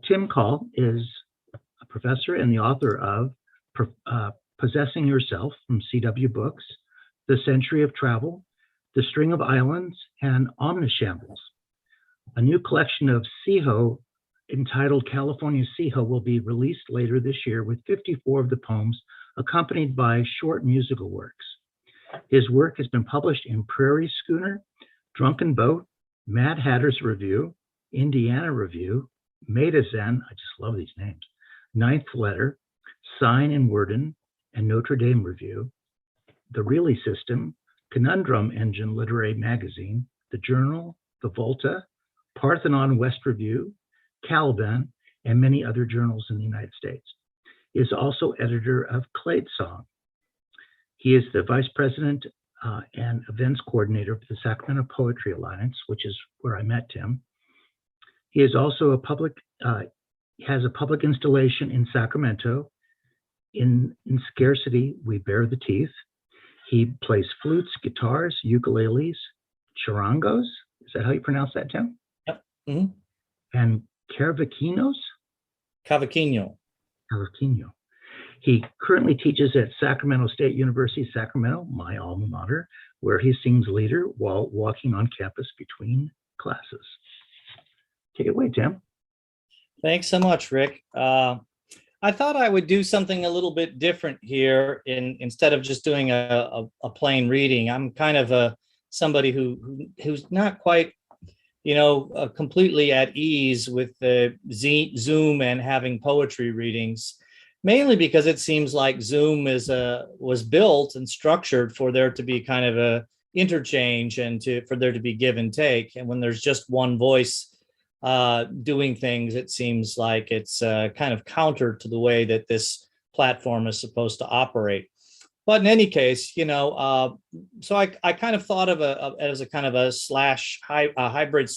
Tim Kahl is a professor and the author of Possessing Yourself from CW Books, The Century of Travel, The String of Islands, and Omnishambles. A new collection of Siho entitled California Siho will be released later this year with 54 of the poems accompanied by short musical works. His work has been published in Prairie Schooner, Drunken Boat, Mad Hatter's Review, Indiana Review, Maida Zen, I just love these names, Ninth Letter, Sign and Worden, and Notre Dame Review, The Really System, Conundrum Engine Literary Magazine, The Journal, The Volta, Parthenon West Review, Caliban, and many other journals in the United States. He is also editor of Clade Song. He is the vice president and events coordinator for the Sacramento Poetry Alliance, which is where I met Tim. He is also has a public installation in Sacramento. In Scarcity, We Bear the Teeth. He plays flutes, guitars, ukuleles, charangos. Is that how you pronounce that, Tim? Yep. Mm-hmm. And cavaquinos? Cavaquinho. Cavaquinho. He currently teaches at Sacramento State University, Sacramento, my alma mater, where he sings leader while walking on campus between classes. Take it away, Tim. Thanks so much, Rick. I thought I would do something a little bit different here instead of just doing a plain reading. I'm kind of somebody who's not quite, completely at ease with the Zoom and having poetry readings, mainly because it seems like Zoom was built and structured for there to be kind of a interchange and for there to be give and take. And when there's just one voice doing things, it seems like it's kind of counter to the way that this platform is supposed to operate. But in any case, so I kind of thought of as a kind of a hybrid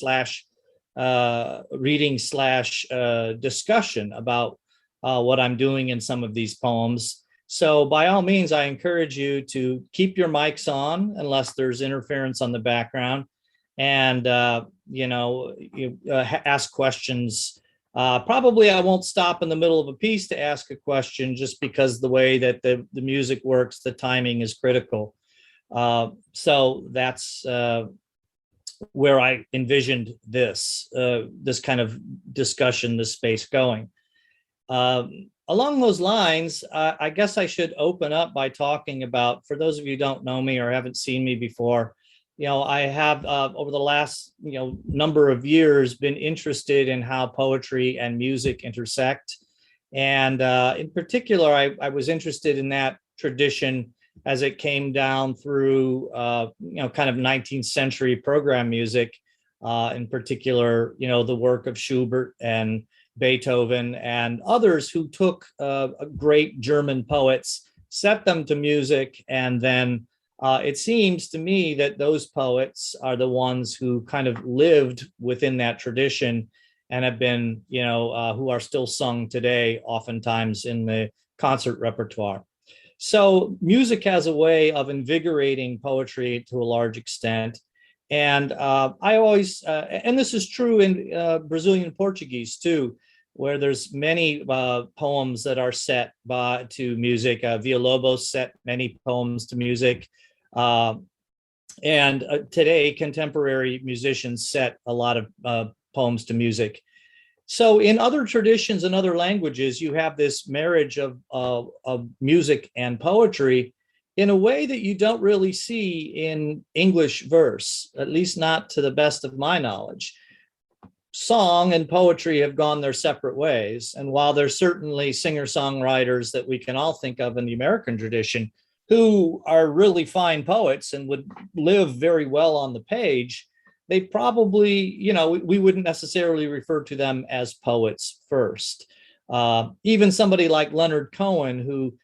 reading / discussion about what I'm doing in some of these poems. So by all means, I encourage you to keep your mics on unless there's interference on the background. And, ask questions. Probably I won't stop in the middle of a piece to ask a question just because the way that the music works, the timing is critical. So that's where I envisioned this kind of discussion, this space going. Along those lines, I guess I should open up by talking about, for those of you who don't know me or haven't seen me before, I have over the last, number of years been interested in how poetry and music intersect. And in particular, I was interested in that tradition as it came down through, kind of 19th century program music, in particular, the work of Schubert and Beethoven and others who took great German poets, set them to music, and then it seems to me that those poets are the ones who kind of lived within that tradition and have been, who are still sung today, oftentimes in the concert repertoire. So music has a way of invigorating poetry to a large extent. And I always, and this is true in Brazilian Portuguese too, where there's many poems that are set to music. Villa-Lobos set many poems to music. And today, contemporary musicians set a lot of poems to music. So in other traditions and other languages, you have this marriage of music and poetry in a way that you don't really see in English verse, at least not to the best of my knowledge. Song and poetry have gone their separate ways. And while there's certainly singer-songwriters that we can all think of in the American tradition who are really fine poets and would live very well on the page, they probably, we wouldn't necessarily refer to them as poets first. Even somebody like Leonard Cohen, who,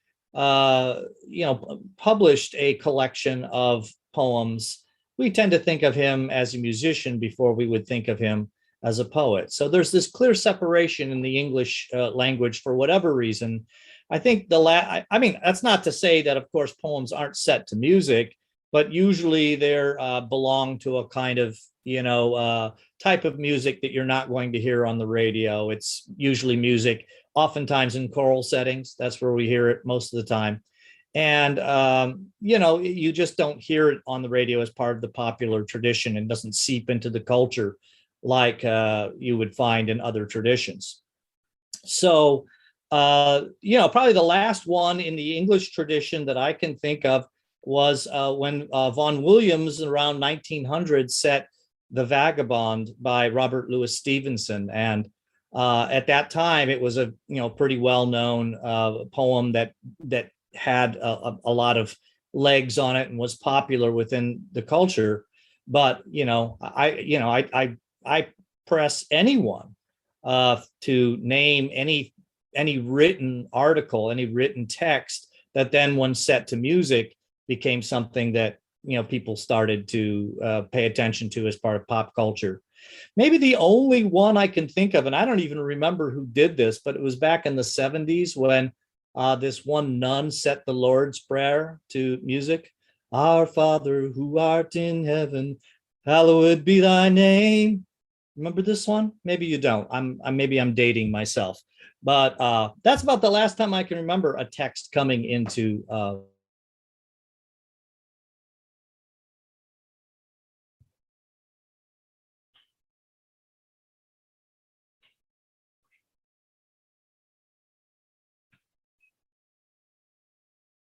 published a collection of poems, we tend to think of him as a musician before we would think of him as a poet. So there's this clear separation in the English language for whatever reason. I think that's not to say that, of course, poems aren't set to music. but usually they're belong to a kind of, type of music that you're not going to hear on the radio. It's usually music, oftentimes in choral settings. That's where we hear it most of the time. And, you just don't hear it on the radio as part of the popular tradition and doesn't seep into the culture like you would find in other traditions. So, probably the last one in the English tradition that I can think of was when Vaughan Williams around 1900 set The Vagabond by Robert Louis Stevenson. And at that time, it was a pretty well-known poem that had a lot of legs on it and was popular within the culture. But I press anyone to name any written article, any written text that then, when set to music, became something that people started to pay attention to as part of pop culture. Maybe the only one I can think of, and I don't even remember who did this, but it was back in the 70s when this one nun set the Lord's Prayer to music. Our Father who art in heaven, hallowed be thy name. Remember this one? Maybe you don't. Maybe I'm dating myself, but that's about the last time I can remember a text coming into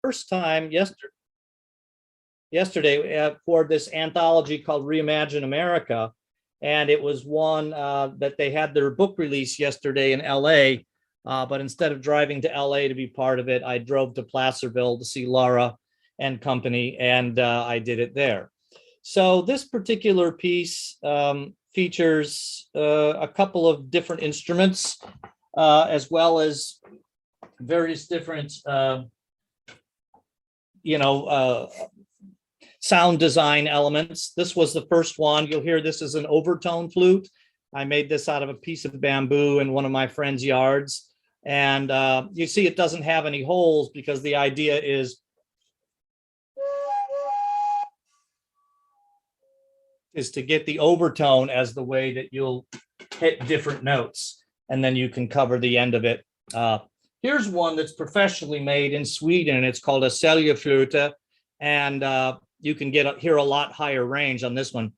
first time yesterday for this anthology called Reimagine America. And it was one that they had their book release yesterday in LA. But instead of driving to LA to be part of it, I drove to Placerville to see Laura and company, and I did it there. So this particular piece features a couple of different instruments, as well as various different sound design elements. This was the first one. You'll hear this is an overtone flute. I made this out of a piece of bamboo in one of my friend's yards. And you see it doesn't have any holes because the idea is to get the overtone as the way that you'll hit different notes. And then you can cover the end of it. Here's one that's professionally made in Sweden. It's called a Seljaflöte, and you can hear a lot higher range on this one.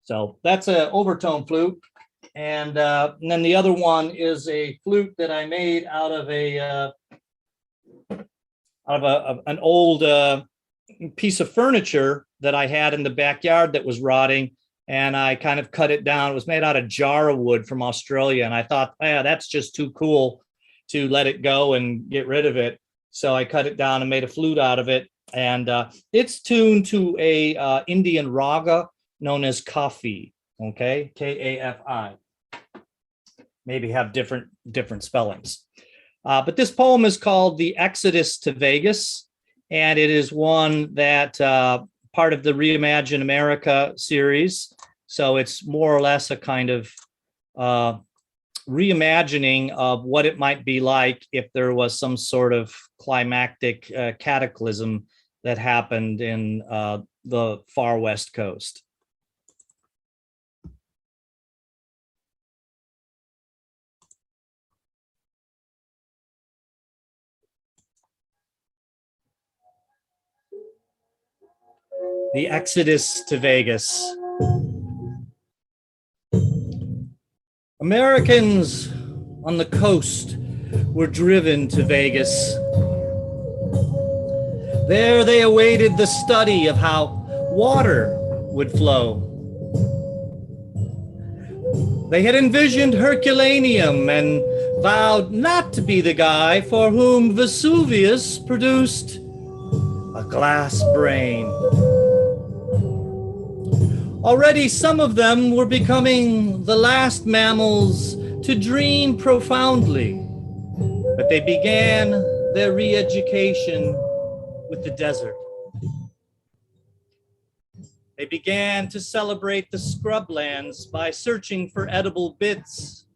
So that's an overtone flute, and then the other one is a flute that I made out of an old piece of furniture that I had in the backyard that was rotting, and I kind of cut it down. It was made out of jarrah wood from Australia, and I thought, yeah, that's just too cool to let it go and get rid of it. So I cut it down and made a flute out of it, and it's tuned to a Indian raga known as Kafi. Okay, Kafi. Maybe have different spellings. But this poem is called The Exodus to Vegas, and it is one that part of the Reimagine America series. So it's more or less a kind of reimagining of what it might be like if there was some sort of climactic cataclysm that happened in the far West Coast. The Exodus to Vegas. Americans on the coast were driven to Vegas. There they awaited the study of how water would flow. They had envisioned Herculaneum and vowed not to be the guy for whom Vesuvius produced a glass brain. Already some of them were becoming the last mammals to dream profoundly, but they began their re-education with the desert. They began to celebrate the scrublands by searching for edible bits.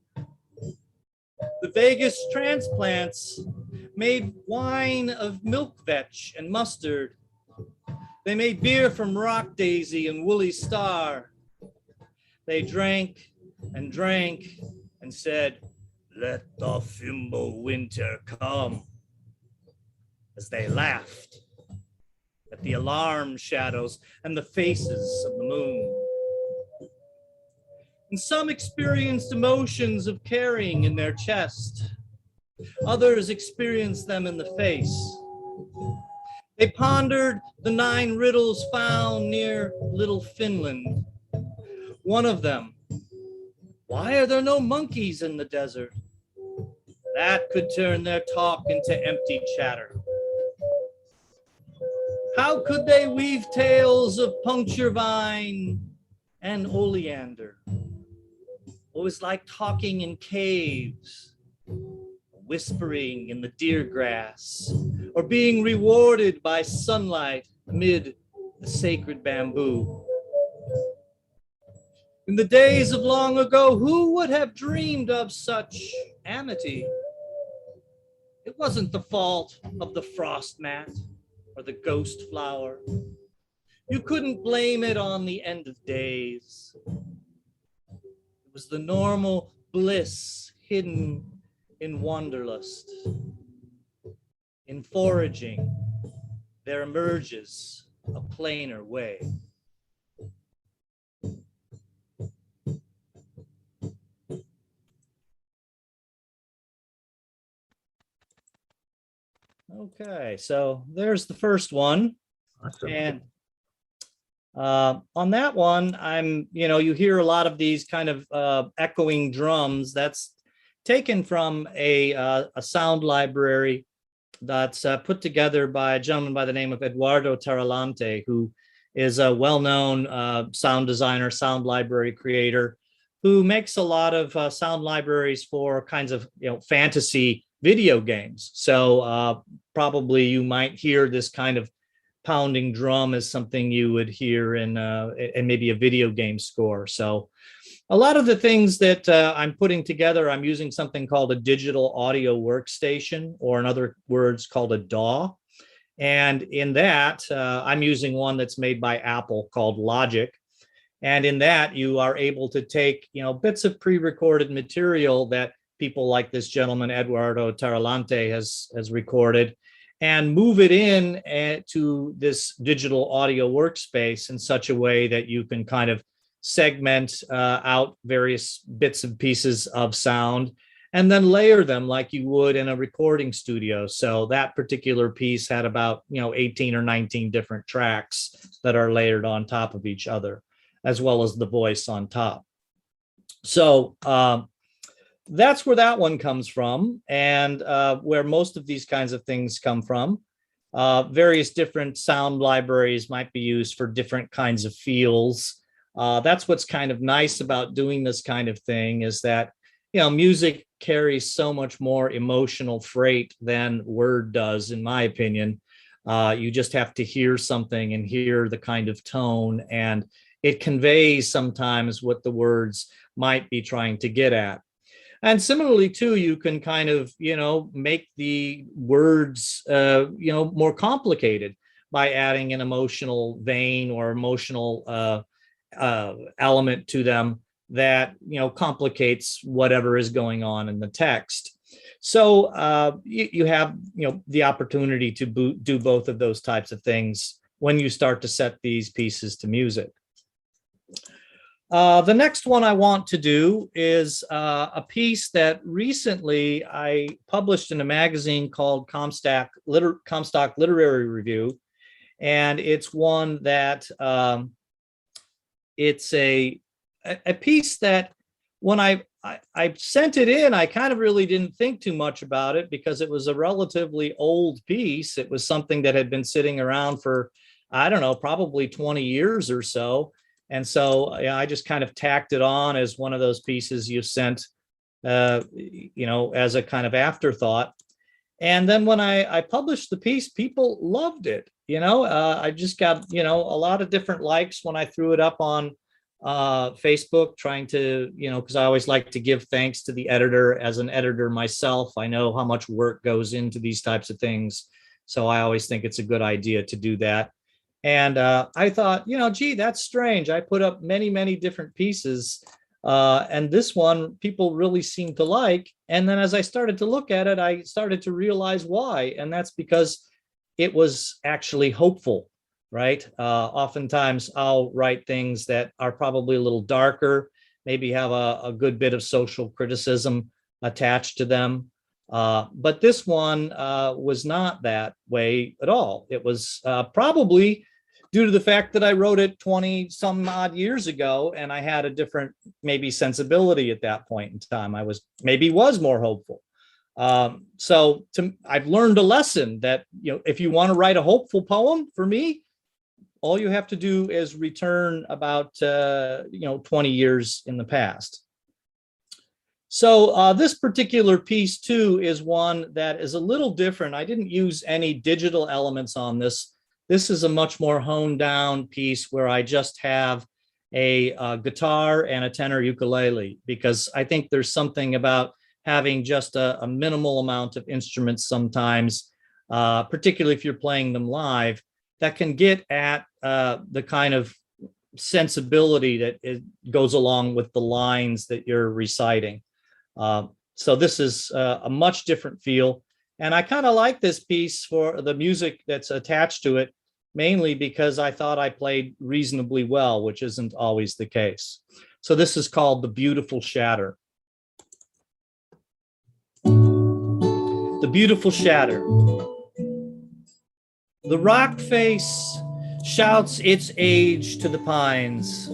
The Vegas transplants made wine of milk vetch and mustard. They made beer from rock daisy and woolly star. They drank and drank and said, "Let the Fimble winter come," as they laughed at the alarm shadows and the faces of the moon. And some experienced emotions of carrying in their chest. Others experienced them in the face. They pondered the 9 riddles found near Little Finland. One of them, why are there no monkeys in the desert? That could turn their talk into empty chatter. How could they weave tales of puncture vine and oleander? It was like talking in caves, whispering in the deer grass, or being rewarded by sunlight amid the sacred bamboo. In the days of long ago, who would have dreamed of such amity? It wasn't the fault of the frost mat or the ghost flower. You couldn't blame it on the end of days. It was the normal bliss hidden in wanderlust. In foraging, there emerges a plainer way. Okay, so there's the first one. Awesome. And on that one, you hear a lot of these kind of echoing drums. That's taken from a sound library that's put together by a gentleman by the name of Eduardo Tarantelli, who is a well-known sound designer, sound library creator, who makes a lot of sound libraries for kinds of fantasy video games. So probably you might hear this kind of pounding drum as something you would hear in maybe a video game score. So a lot of the things that I'm putting together, I'm using something called a digital audio workstation, or in other words called a DAW. And in that, I'm using one that's made by Apple called Logic. And in that, you are able to take bits of pre-recorded material that people like this gentleman, Eduardo Tarantelli, has recorded, and move it in to this digital audio workspace in such a way that you can kind of segment out various bits and pieces of sound and then layer them like you would in a recording studio. So that particular piece had about 18 or 19 different tracks that are layered on top of each other, as well as the voice on top. So that's where that one comes from, and where most of these kinds of things come from. Various different sound libraries might be used for different kinds of feels. That's what's kind of nice about doing this kind of thing, is that music carries so much more emotional freight than word does, in my opinion. You just have to hear something and hear the kind of tone, and it conveys sometimes what the words might be trying to get at. And similarly, too, you can kind of, make the words, more complicated by adding an emotional vein or emotional element to them that, complicates whatever is going on in the text. So you have, the opportunity to do both of those types of things when you start to set these pieces to music. The next one I want to do is a piece that recently I published in a magazine called Comstock Literary Review. And it's one that it's a piece that when I sent it in, I kind of really didn't think too much about it because it was a relatively old piece. It was something that had been sitting around for, I don't know, probably 20 years or so. And so I just kind of tacked it on as one of those pieces you sent, as a kind of afterthought. And then when I published the piece, people loved it. I just got, a lot of different likes when I threw it up on Facebook, trying to, because I always like to give thanks to the editor. As an editor myself, I know how much work goes into these types of things. So I always think it's a good idea to do that. And I thought, gee, that's strange. I put up many, many different pieces. And this one people really seem to like. And then as I started to look at it, I started to realize why. And that's because it was actually hopeful, right? Oftentimes I'll write things that are probably a little darker, maybe have a good bit of social criticism attached to them. But this one was not that way at all. It was probably due to the fact that I wrote it 20 some odd years ago, and I had a different maybe sensibility at that point in time. I was more hopeful. I've learned a lesson that, if you want to write a hopeful poem, for me, all you have to do is return about 20 years in the past. So this particular piece too is one that is a little different. I didn't use any digital elements on this. This is a much more honed down piece where I just have a guitar and a tenor ukulele, because I think there's something about having just a minimal amount of instruments sometimes, particularly if you're playing them live, that can get at the kind of sensibility that it goes along with the lines that you're reciting. So this is a much different feel. And I kind of like this piece for the music that's attached to it, mainly because I thought I played reasonably well, which isn't always the case. So this is called The Beautiful Shatter. The Beautiful Shatter. The rock face shouts its age to the pines,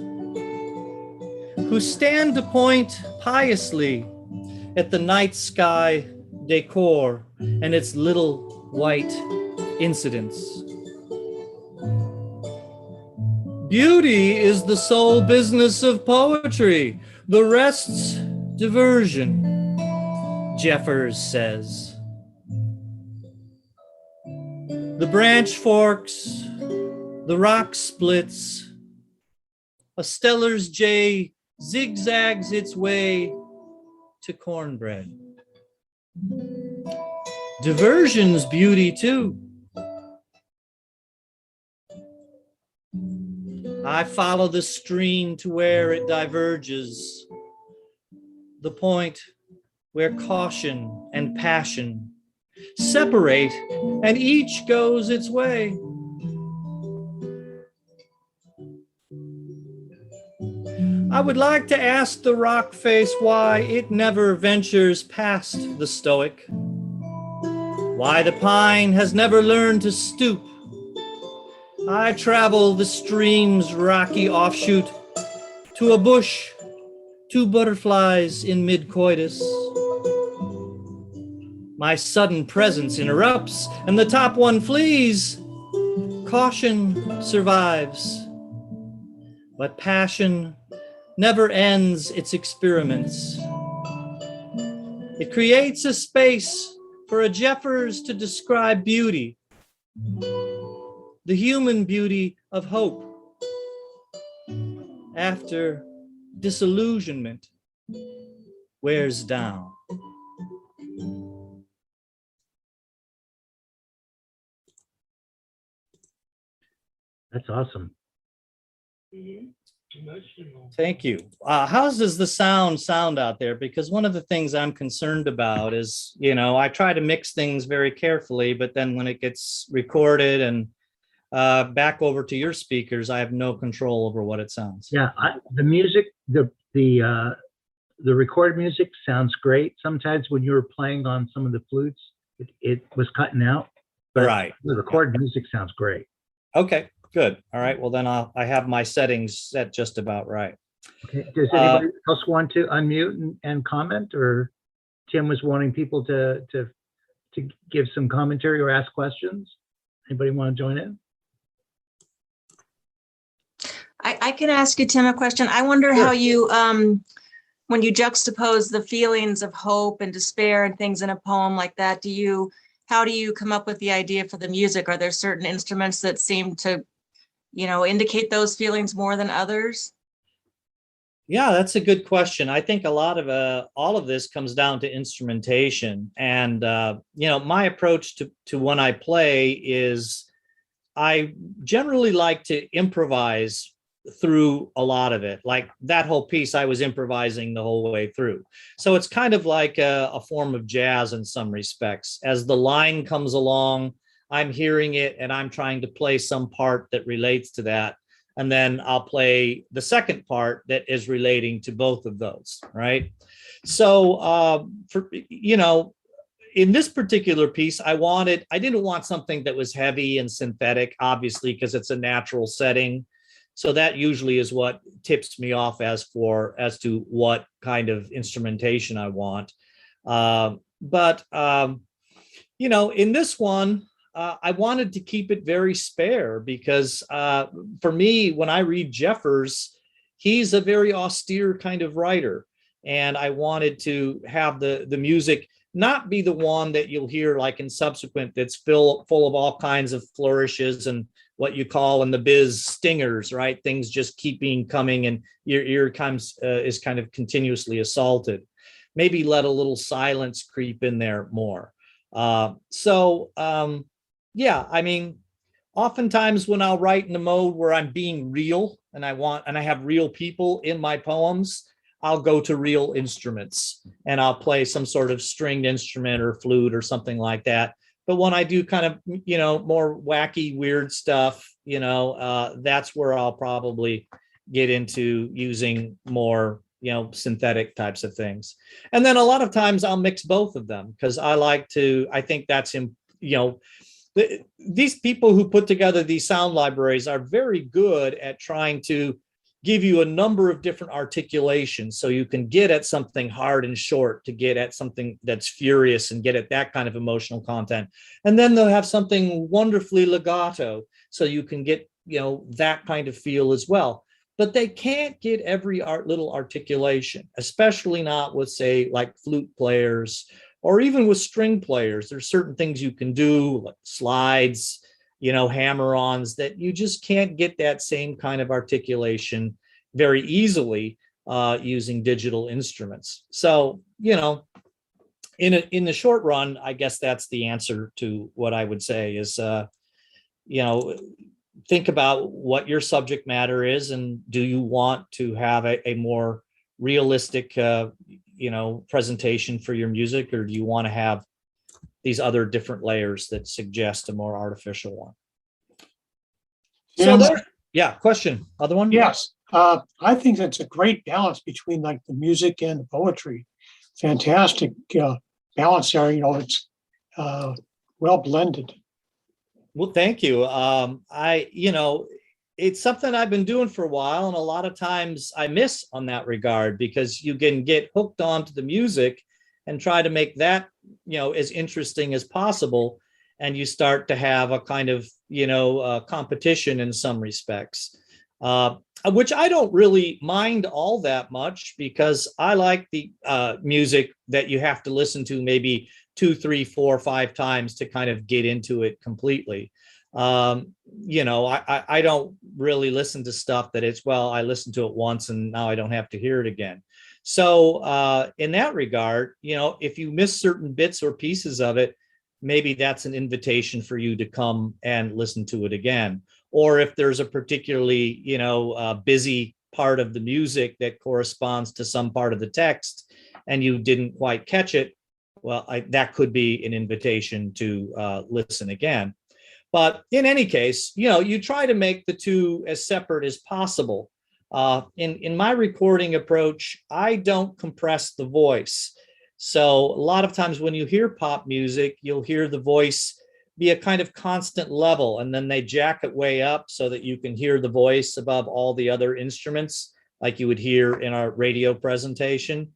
who stand to point piously at the night sky decor and its little white incidents. Beauty is the sole business of poetry, the rest's diversion, Jeffers says. The branch forks, the rock splits, a Steller's jay zigzags its way to cornbread. Diversion's beauty too. I follow the stream to where it diverges, the point where caution and passion separate and each goes its way. I would like to ask the rock face why it never ventures past the stoic, why the pine has never learned to stoop. I travel the stream's rocky offshoot to a bush, two butterflies in mid-coitus. My sudden presence interrupts, and the top one flees. Caution survives, but passion never ends its experiments. It creates a space for a Jeffers to describe beauty, the human beauty of hope, after disillusionment wears down. That's awesome. Thank you. How does the sound out there? Because one of the things I'm concerned about is, I try to mix things very carefully, but then when it gets recorded and back over to your speakers, I have no control over what it sounds. Yeah, the music, the recorded music sounds great. Sometimes when you were playing on some of the flutes, it was cutting out. But right. The recorded music sounds great. Okay, good. All right. Well, then I have my settings set just about right. Okay. Does anybody else want to unmute and comment, or Tim was wanting people to give some commentary or ask questions? Anybody want to join in? I can ask you, Tim, a question. I wonder how you, when you juxtapose the feelings of hope and despair and things in a poem like that, do you how do you come up with the idea for the music? Are there certain instruments that seem to, indicate those feelings more than others? Yeah, that's a good question. I think a lot of all of this comes down to instrumentation, and my approach to when I play is I generally like to improvise through a lot of it. Like that whole piece, I was improvising the whole way through. So it's kind of like a form of jazz in some respects. As the line comes along, I'm hearing it and I'm trying to play some part that relates to that. And then I'll play the second part that is relating to both of those, right? So, in this particular piece, I didn't want something that was heavy and synthetic, obviously, because it's a natural setting. So that usually is what tips me off as to what kind of instrumentation I want. In this one, I wanted to keep it very spare because for me, when I read Jeffers, he's a very austere kind of writer. And I wanted to have the music not be the one that you'll hear like in subsequent that's full of all kinds of flourishes and what you call in the biz stingers, right? Things just keeping coming and your ear is kind of continuously assaulted. Maybe let a little silence creep in there more. Oftentimes when I'll write in a mode where I'm being real and I have real people in my poems, I'll go to real instruments and I'll play some sort of stringed instrument or flute or something like that. But when I do kind of, more wacky, weird stuff, that's where I'll probably get into using more, synthetic types of things. And then a lot of times I'll mix both of them because I think that's, these people who put together these sound libraries are very good at trying to give you a number of different articulations so you can get at something hard and short to get at something that's furious and get at that kind of emotional content. And then they'll have something wonderfully legato so you can get, that kind of feel as well. But they can't get every little articulation, especially not with, say, like flute players or even with string players. There's certain things you can do, like slides, hammer-ons, that you just can't get that same kind of articulation very easily using digital instruments. So, in the short run, I guess that's the answer to what I would say is, think about what your subject matter is, and do you want to have a more realistic, presentation for your music, or do you want to have these other different layers that suggest a more artificial one? So question. Other one? Yes. I think that's a great balance between like the music and the poetry. Fantastic balance there. It's well blended. Well, thank you. It's something I've been doing for a while, and a lot of times I miss on that regard because you can get hooked onto the music and try to make that, as interesting as possible. And you start to have a kind of, competition in some respects, which I don't really mind all that much because I like the music that you have to listen to maybe 2, 3, 4, 5 times to kind of get into it completely. I don't really listen to stuff that I listened to it once and now I don't have to hear it again. So in that regard, if you miss certain bits or pieces of it, maybe that's an invitation for you to come and listen to it again. Or if there's a particularly, busy part of the music that corresponds to some part of the text and you didn't quite catch it, well, that could be an invitation to listen again. But in any case, you try to make the two as separate as possible. In my recording approach, I don't compress the voice. So a lot of times when you hear pop music, you'll hear the voice be a kind of constant level, and then they jack it way up so that you can hear the voice above all the other instruments, like you would hear in our radio presentation.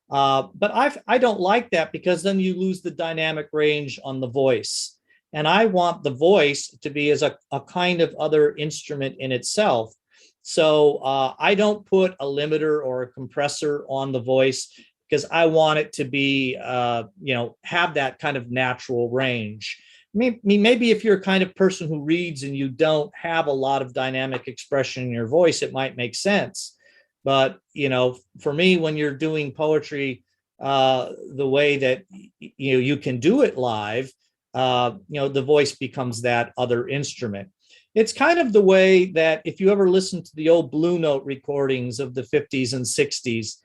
But I don't like that because then you lose the dynamic range on the voice. And I want the voice to be as a kind of other instrument in itself. So I don't put a limiter or a compressor on the voice because I want it to be, have that kind of natural range. Maybe if you're a kind of person who reads and you don't have a lot of dynamic expression in your voice, it might make sense. But, for me, when you're doing poetry, the way that, you can do it live, the voice becomes that other instrument. It's kind of the way that if you ever listen to the old Blue Note recordings of the 50s and 60s,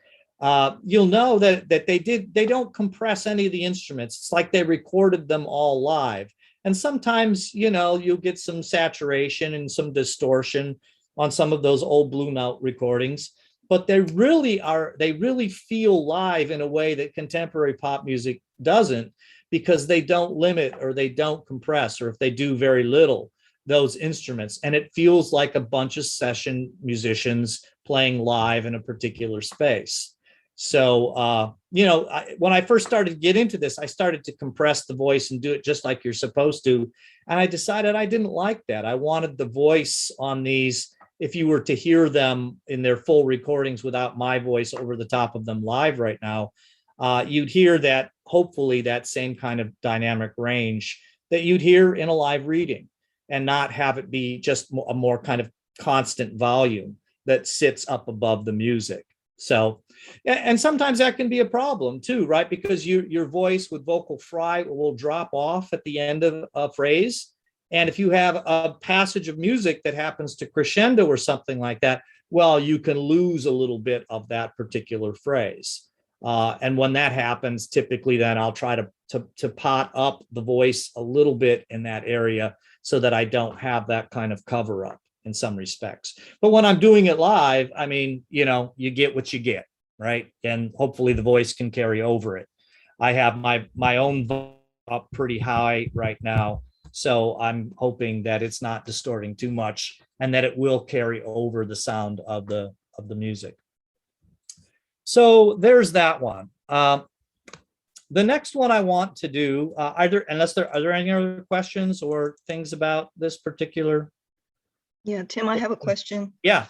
you'll know that they don't compress any of the instruments. It's like they recorded them all live. And sometimes, you'll get some saturation and some distortion on some of those old Blue Note recordings, but they really feel live in a way that contemporary pop music doesn't, because they don't limit or they don't compress, or if they do very little, those instruments. And it feels like a bunch of session musicians playing live in a particular space. So, when I first started to get into this, I started to compress the voice and do it just like you're supposed to. And I decided I didn't like that. I wanted the voice on these, if you were to hear them in their full recordings without my voice over the top of them live right now, you'd hear that, hopefully, that same kind of dynamic range that you'd hear in a live reading, and not have it be just a more kind of constant volume that sits up above the music. So, and sometimes that can be a problem too, right? Because your voice with vocal fry will drop off at the end of a phrase. And if you have a passage of music that happens to crescendo or something like that, well, you can lose a little bit of that particular phrase. And when that happens, typically then I'll try to pot up the voice a little bit in that area so that I don't have that kind of cover up in some respects. But when I'm doing it live, you get what you get, right? And hopefully the voice can carry over it. I have my own voice up pretty high right now, so I'm hoping that it's not distorting too much and that it will carry over the sound of the music. So there's that one. The next one I want to do, are there any other questions or things about this particular? Yeah, Tim, I have a question. Yeah.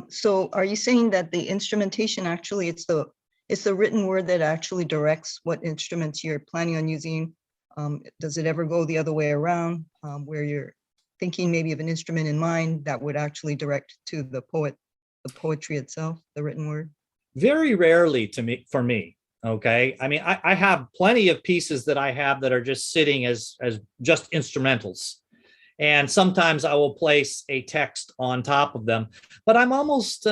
So are you saying that the instrumentation actually, it's the written word that actually directs what instruments you're planning on using? Does it ever go the other way around, where you're thinking maybe of an instrument in mind that would actually direct to the poetry itself, the written word? Very rarely for me. Okay. I have plenty of pieces that I have that are just sitting as just instrumentals. And sometimes I will place a text on top of them, but I'm almost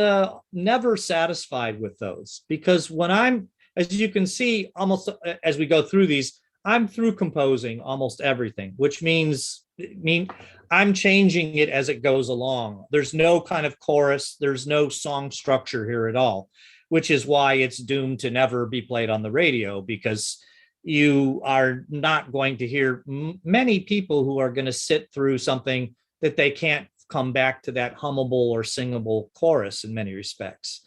never satisfied with those, because when as you can see, almost as we go through these, I'm through composing almost everything, which means I'm changing it as it goes along. There's no kind of chorus. There's no song structure here at all, which is why it's doomed to never be played on the radio, because you are not going to hear many people who are going to sit through something that they can't come back to that hummable or singable chorus in many respects.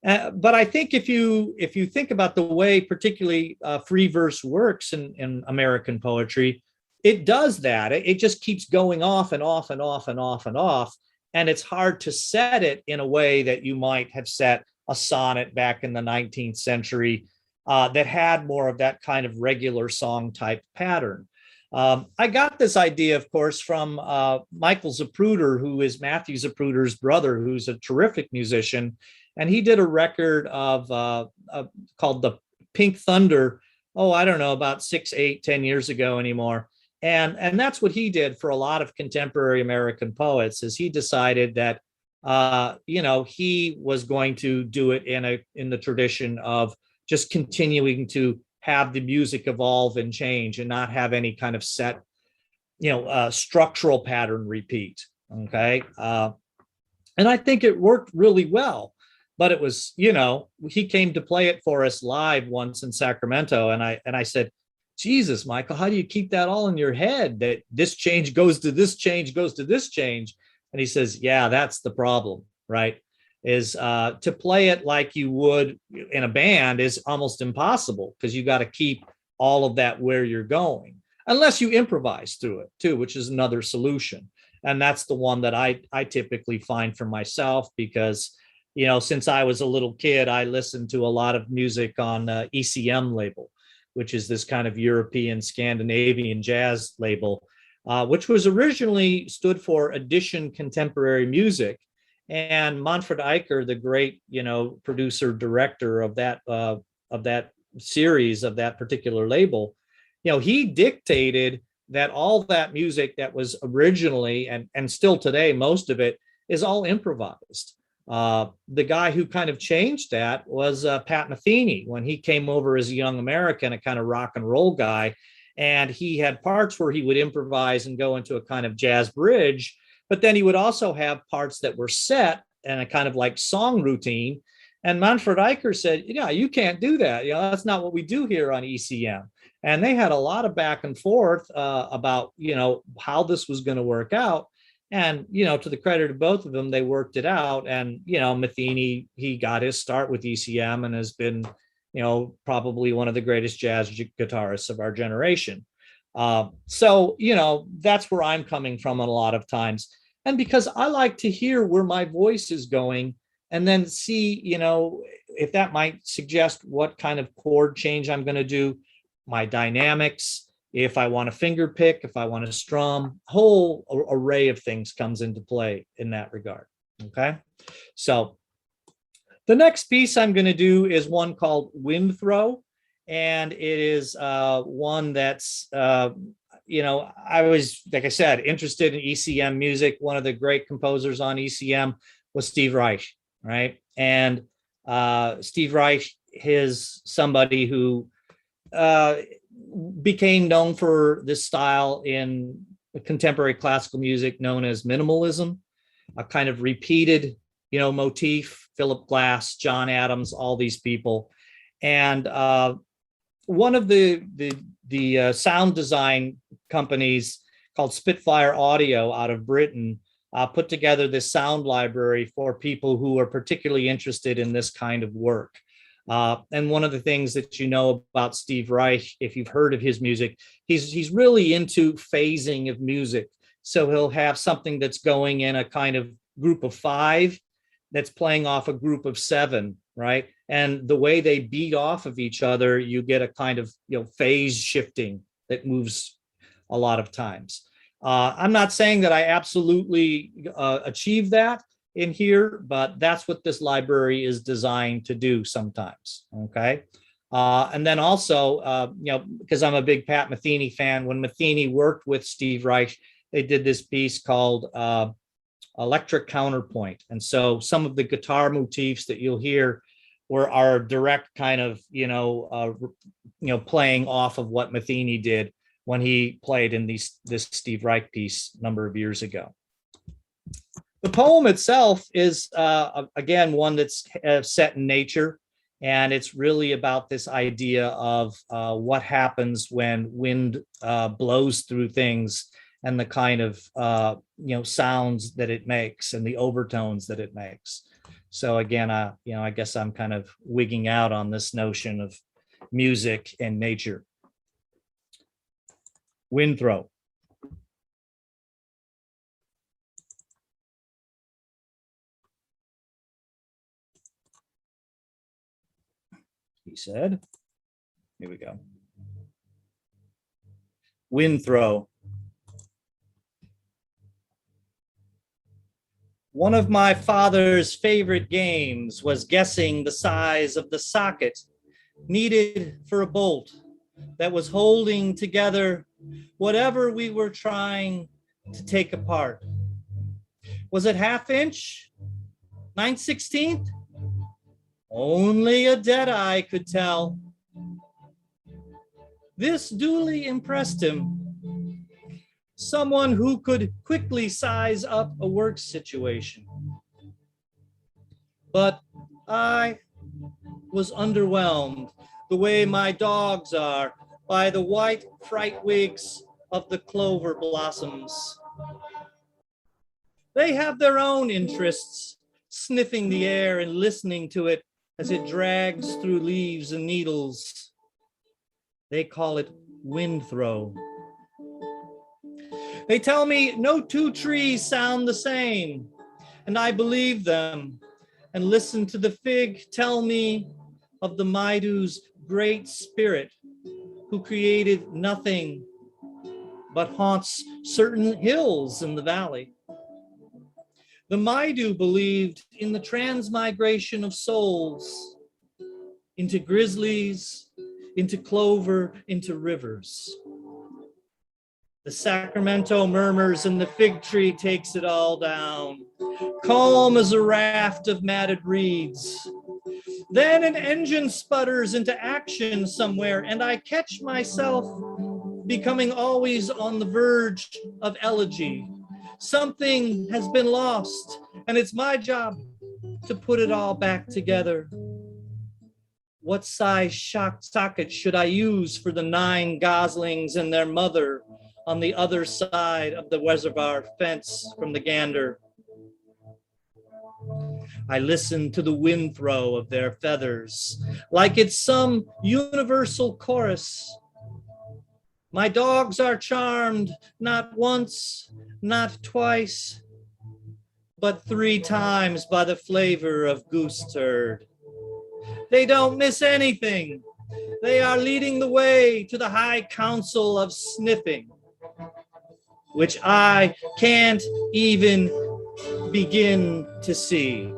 But I think if you think about the way particularly free verse works in American poetry, it does that. It just keeps going off and off and off and off and off. And it's hard to set it in a way that you might have set a sonnet back in the 19th century that had more of that kind of regular song type pattern. I got this idea, of course, from Michael Zapruder, who is Matthew Zapruder's brother, who's a terrific musician. And he did a record called the Pink Thunder, I don't know, about 6, 8, 10 years ago anymore. And that's what he did for a lot of contemporary American poets, is he decided that he was going to do it in the tradition of just continuing to have the music evolve and change and not have any kind of set, structural pattern repeat. Okay. And I think it worked really well, but it was, he came to play it for us live once in Sacramento. And I said, Jesus, Michael, how do you keep that all in your head, that this change goes to this change, goes to this change? And he says, yeah, that's the problem, right? Is to play it like you would in a band is almost impossible, because you got to keep all of that where you're going, unless you improvise through it too, which is another solution. And that's the one that I typically find for myself, because since I was a little kid, I listened to a lot of music on ECM label, which is this kind of European Scandinavian jazz label, which was originally stood for Edition Contemporary Music. And Manfred Eicher, the great, producer director of that series, of that particular label, he dictated that all that music that was originally and still today, most of it is all improvised. The guy who kind of changed that was Pat Metheny when he came over as a young American, a kind of rock and roll guy. And he had parts where he would improvise and go into a kind of jazz bridge, but then he would also have parts that were set and a kind of like song routine. And Manfred Eicher said, you can't do that. That's not what we do here on ECM. And they had a lot of back and forth about, how this was going to work out. And, to the credit of both of them, they worked it out. And, Metheny, he got his start with ECM and has been, probably one of the greatest jazz guitarists of our generation. So, that's where I'm coming from a lot of times. And because I like to hear where my voice is going and then see, if that might suggest what kind of chord change I'm going to do, my dynamics, if I want to finger pick, if I want to strum, whole array of things comes into play in that regard. Okay. So the next piece I'm going to do is one called Wind Throw. And it is one that's, I was, like I said, interested in ECM music. One of the great composers on ECM was Steve Reich, right? And Steve Reich is somebody who became known for this style in contemporary classical music known as minimalism, a kind of repeated, motif. Philip Glass, John Adams, all these people. And one of the sound design companies called Spitfire Audio out of Britain put together this sound library for people who are particularly interested in this kind of work. And one of the things that about Steve Reich, if you've heard of his music, he's really into phasing of music. So he'll have something that's going in a kind of group of 5 that's playing off a group of 7, right? And the way they beat off of each other, you get a kind of phase shifting that moves a lot of times. I'm not saying that I absolutely achieve that in here, but that's what this library is designed to do sometimes. Okay. And then also, because I'm a big Pat Metheny fan, when Metheny worked with Steve Reich, they did this piece called Electric Counterpoint. And so some of the guitar motifs that you'll hear are direct kind of, playing off of what Metheny did when he played in this Steve Reich piece a number of years ago. The poem itself is, again, one that's set in nature, and it's really about this idea of what happens when wind blows through things and the kind of, sounds that it makes and the overtones that it makes. So again, I guess I'm kind of wigging out on this notion of music and nature. Wind Throw. He said, here we go. Wind Throw. One of my father's favorite games was guessing the size of the socket needed for a bolt that was holding together whatever we were trying to take apart. Was it 1/2 inch? 9/16? Only a deadeye could tell. This duly impressed him. Someone who could quickly size up a work situation. But I was underwhelmed, the way my dogs are, by the white fright wigs of the clover blossoms. They have their own interests, sniffing the air and listening to it as it drags through leaves and needles. They call it wind throw. They tell me no 2 trees sound the same, and I believe them. and listen to the fig tell me of the Maidu's great spirit who created nothing but haunts certain hills in the valley. The Maidu believed in the transmigration of souls into grizzlies, into clover, into rivers. The Sacramento murmurs and the fig tree takes it all down, calm as a raft of matted reeds. Then an engine sputters into action somewhere, and I catch myself becoming always on the verge of elegy. Something has been lost, and it's my job to put it all back together. What size socket should I use for the 9 goslings and their mother on the other side of the reservoir fence from the gander? I listen to the wind throw of their feathers like it's some universal chorus. My dogs are charmed, not once, not twice, but 3 times by the flavor of goose turd. They don't miss anything. They are leading the way to the high council of sniffing, which I can't even begin to see.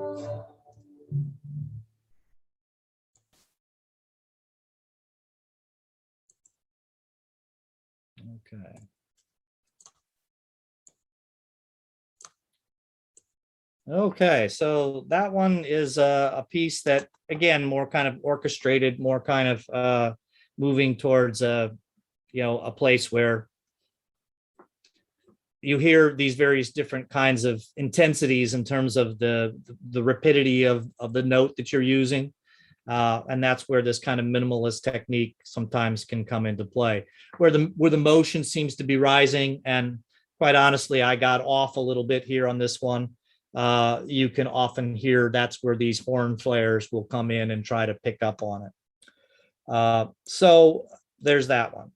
Okay. Okay, so that one is a piece that, again, more kind of orchestrated, more kind of moving towards a place where you hear these various different kinds of intensities in terms of the rapidity of the note that you're using. And that's where this kind of minimalist technique sometimes can come into play, where the motion seems to be rising. And quite honestly, I got off a little bit here on this one. You can often hear that's where these horn flares will come in and try to pick up on it. So there's that one.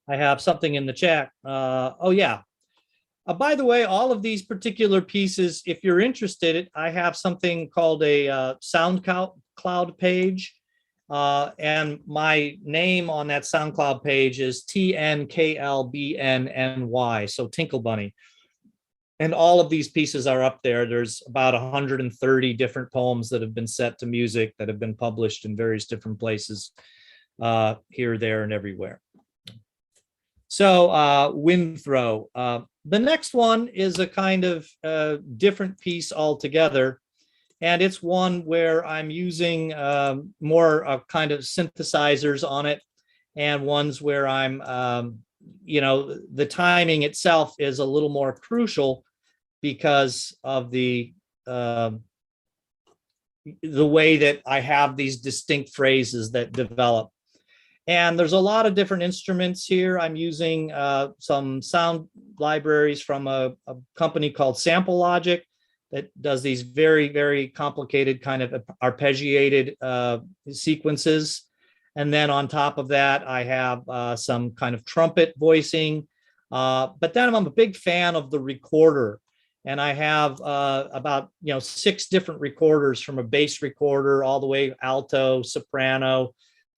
I have something in the chat. Oh yeah. By the way, all of these particular pieces, if you're interested, I have something called a SoundCloud page. And my name on that SoundCloud page is TNKLBNNY, so Tinkle Bunny. And all of these pieces are up there. There's about 130 different poems that have been set to music that have been published in various different places, here, there, and everywhere. So wind throw. The next one is a kind of different piece altogether. And it's one where I'm using more kind of synthesizers on it, and ones where I'm, the timing itself is a little more crucial because of the way that I have these distinct phrases that develop. And there's a lot of different instruments here. I'm using some sound libraries from a company called Sample Logic that does these very, very complicated kind of arpeggiated sequences. And then on top of that, I have some kind of trumpet voicing. But then I'm a big fan of the recorder. And I have about 6 different recorders, from a bass recorder all the way alto, soprano,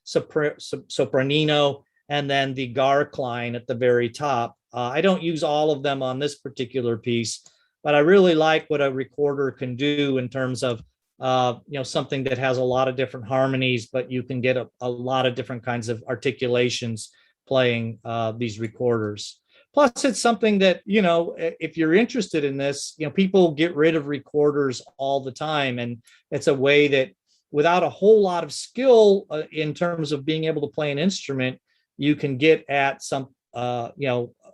sopranino, and then the Garkline at the very top. I don't use all of them on this particular piece, but I really like what a recorder can do in terms of something that has a lot of different harmonies, but you can get a lot of different kinds of articulations playing these recorders. Plus, it's something that, if you're interested in this, people get rid of recorders all the time. And it's a way that, without a whole lot of skill in terms of being able to play an instrument, you can get at some, a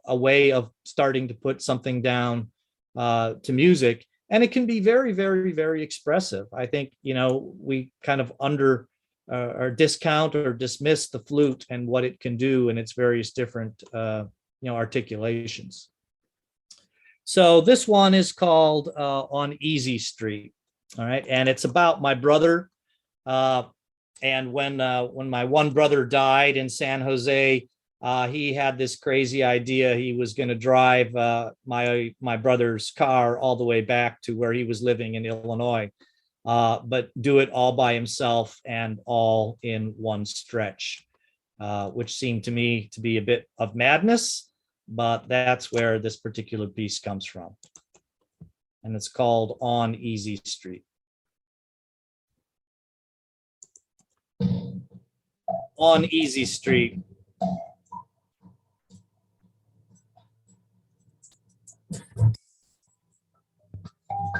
way of starting to put something down to music. And it can be very, very, very expressive. I think, we kind of or discount or dismiss the flute and what it can do in its various different, articulations. So this one is called On Easy Street. All right. And it's about my brother. And when my one brother died in San Jose, he had this crazy idea. He was going to drive my brother's car all the way back to where he was living in Illinois. but do it all by himself and all in one stretch, which seemed to me to be a bit of madness, but that's where this particular piece comes from. And it's called On Easy Street. On Easy Street.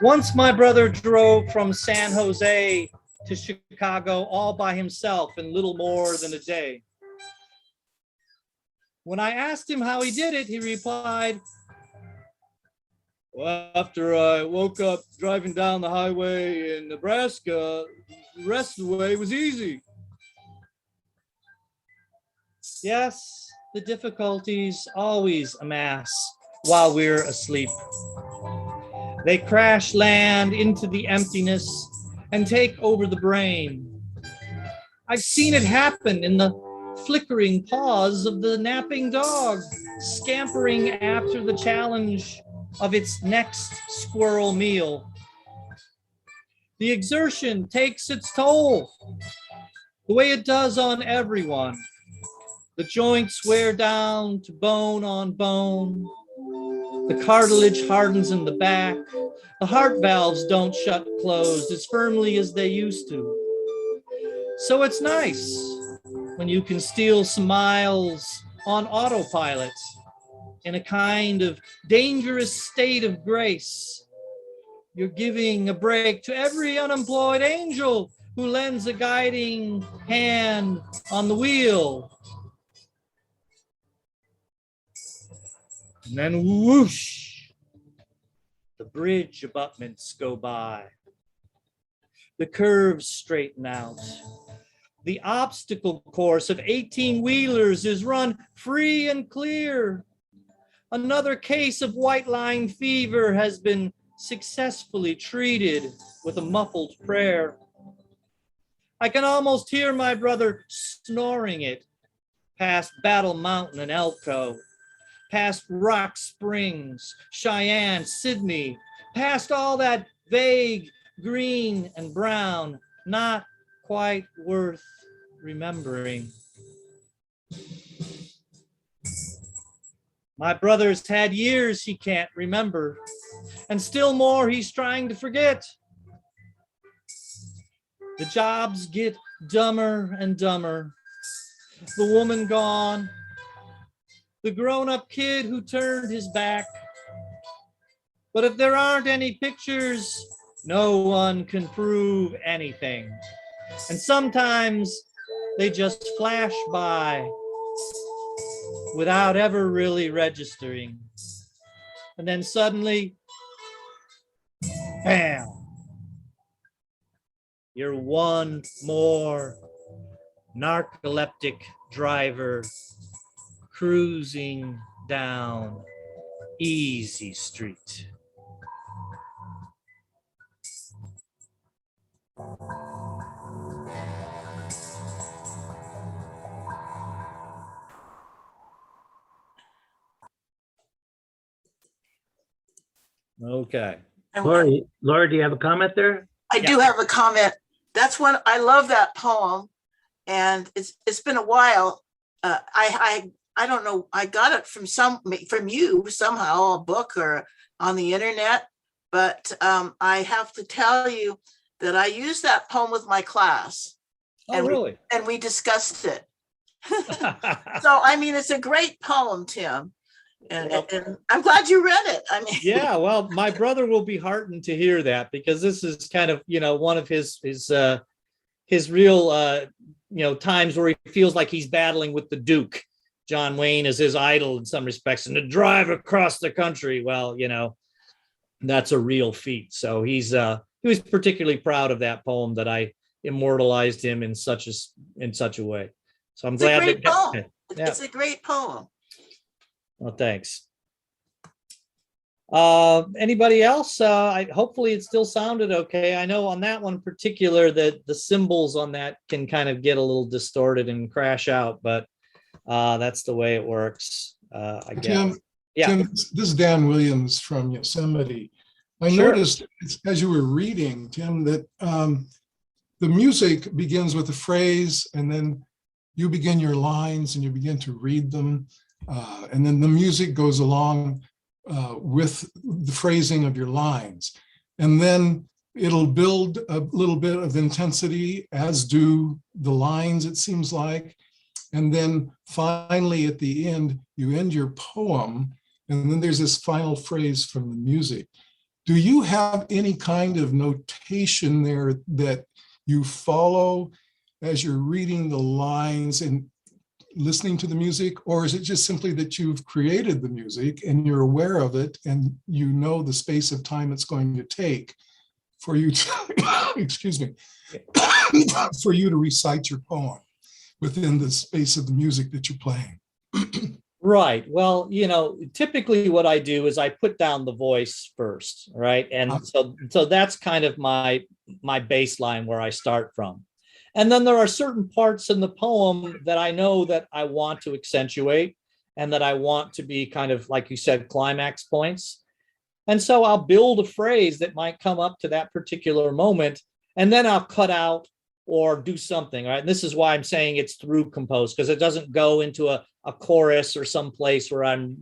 Once my brother drove from San Jose to Chicago all by himself in little more than a day. When I asked him how he did it, he replied, "Well, after I woke up driving down the highway in Nebraska, the rest of the way was easy." Yes, the difficulties always amass while we're asleep. They crash land into the emptiness and take over the brain. I've seen it happen in the flickering paws of the napping dog, scampering after the challenge of its next squirrel meal. The exertion takes its toll, the way it does on everyone. The joints wear down to bone on bone. The cartilage hardens in the back. The heart valves don't shut closed as firmly as they used to. So it's nice when you can steal some miles on autopilot in a kind of dangerous state of grace. You're giving a break to every unemployed angel who lends a guiding hand on the wheel. And then whoosh, the bridge abutments go by. The curves straighten out. The obstacle course of 18-wheelers is run free and clear. Another case of white line fever has been successfully treated with a muffled prayer. I can almost hear my brother snoring it past Battle Mountain and Elko, past Rock Springs, Cheyenne, Sydney, past all that vague green and brown, not quite worth remembering. My brother's had years he can't remember, and still more he's trying to forget. The jobs get dumber and dumber. The woman gone. The grown-up kid who turned his back. But if there aren't any pictures, no one can prove anything. And sometimes they just flash by without ever really registering. And then suddenly, bam, you're one more narcoleptic driver cruising down Easy Street. Okay. Laura, do you have a comment there? I do have a comment. That's when I love that poem, and it's been a while. I don't know. I got it from you somehow, a book or on the internet. But I have to tell you that I used that poem with my class. Oh, really? And we discussed it. So I mean, it's a great poem, Tim. And I'm glad you read it. I mean, yeah, well, my brother will be heartened to hear that, because this is kind of, one of his real, times where he feels like he's battling with the Duke. John Wayne is his idol in some respects, and to drive across the country, well, that's a real feat. So he was particularly proud of that poem that I immortalized him in such a way. So I'm glad that it's a great poem. Well, thanks. Anybody else? Hopefully it still sounded okay. I know on that one in particular that the symbols on that can kind of get a little distorted and crash out, but that's the way it works, I guess. Tim, yeah. Tim, this is Dan Williams from Yosemite. I Sure. noticed as you were reading, Tim, that the music begins with a phrase, and then you begin your lines and you begin to read them. And then the music goes along with the phrasing of your lines. And then it'll build a little bit of intensity, as do the lines, it seems like. And then finally, at the end, you end your poem, and then there's this final phrase from the music. Do you have any kind of notation there that you follow as you're reading the lines and listening to the music? Or is it just simply that you've created the music and you're aware of it and you know the space of time it's going to take for you to, excuse me, for you to recite your poem within the space of the music that you're playing? Right. Well, typically what I do is I put down the voice first, right? And so that's kind of my baseline where I start from. And then there are certain parts in the poem that I know that I want to accentuate and that I want to be kind of, like you said, climax points. And so I'll build a phrase that might come up to that particular moment, and then I'll cut out or do something, right? And this is why I'm saying it's through composed, because it doesn't go into a chorus or some place where I'm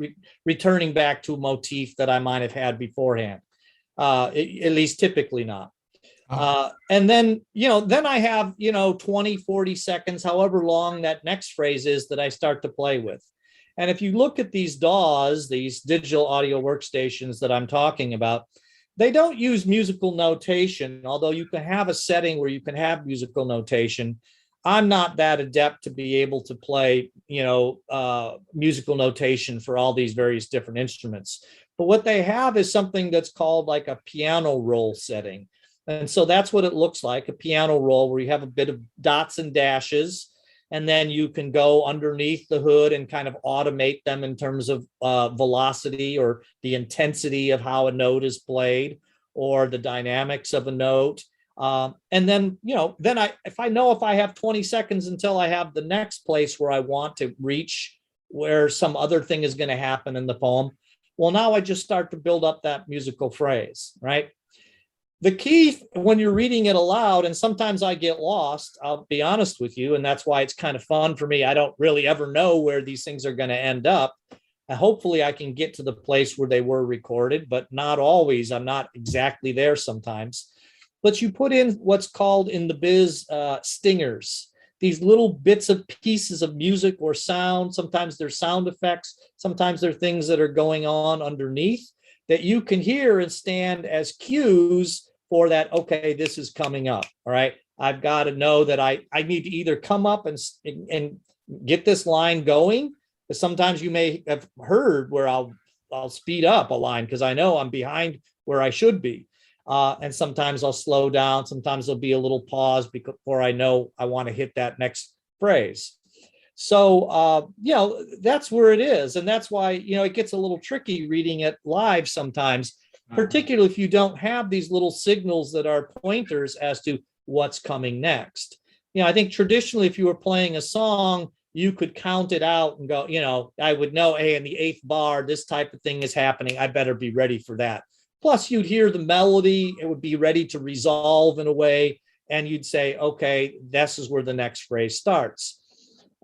returning back to a motif that I might have had beforehand, at least typically not. And then, then I have, 20, 40 seconds, however long that next phrase is, that I start to play with. And if you look at these DAWs, these digital audio workstations that I'm talking about, they don't use musical notation, although you can have a setting where you can have musical notation. I'm not that adept to be able to play, musical notation for all these various different instruments. But what they have is something that's called like a piano roll setting. And so that's what it looks like, a piano roll, where you have a bit of dots and dashes, and then you can go underneath the hood and kind of automate them in terms of velocity or the intensity of how a note is played or the dynamics of a note. And then, if I have 20 seconds until I have the next place where I want to reach, where some other thing is going to happen in the poem, well, now I just start to build up that musical phrase, right? The key when you're reading it aloud, and sometimes I get lost, I'll be honest with you, and that's why it's kind of fun for me. I don't really ever know where these things are going to end up. And hopefully I can get to the place where they were recorded, but not always. I'm not exactly there sometimes. But you put in what's called in the biz stingers, these little bits of pieces of music or sound. Sometimes they're sound effects. Sometimes they're things that are going on underneath that you can hear and stand as cues for that. Okay, this is coming up. All right. I've got to know that I need to either come up and get this line going. But sometimes you may have heard where I'll speed up a line because I know I'm behind where I should be. And sometimes I'll slow down. Sometimes there'll be a little pause before I know I want to hit that next phrase. So, that's where it is. And that's why, it gets a little tricky reading it live sometimes, particularly if you don't have these little signals that are pointers as to what's coming next. I think traditionally, if you were playing a song, you could count it out and go, I would know, hey, in the 8th bar, this type of thing is happening. I better be ready for that. Plus, you'd hear the melody. It would be ready to resolve in a way. And you'd say, okay, this is where the next phrase starts.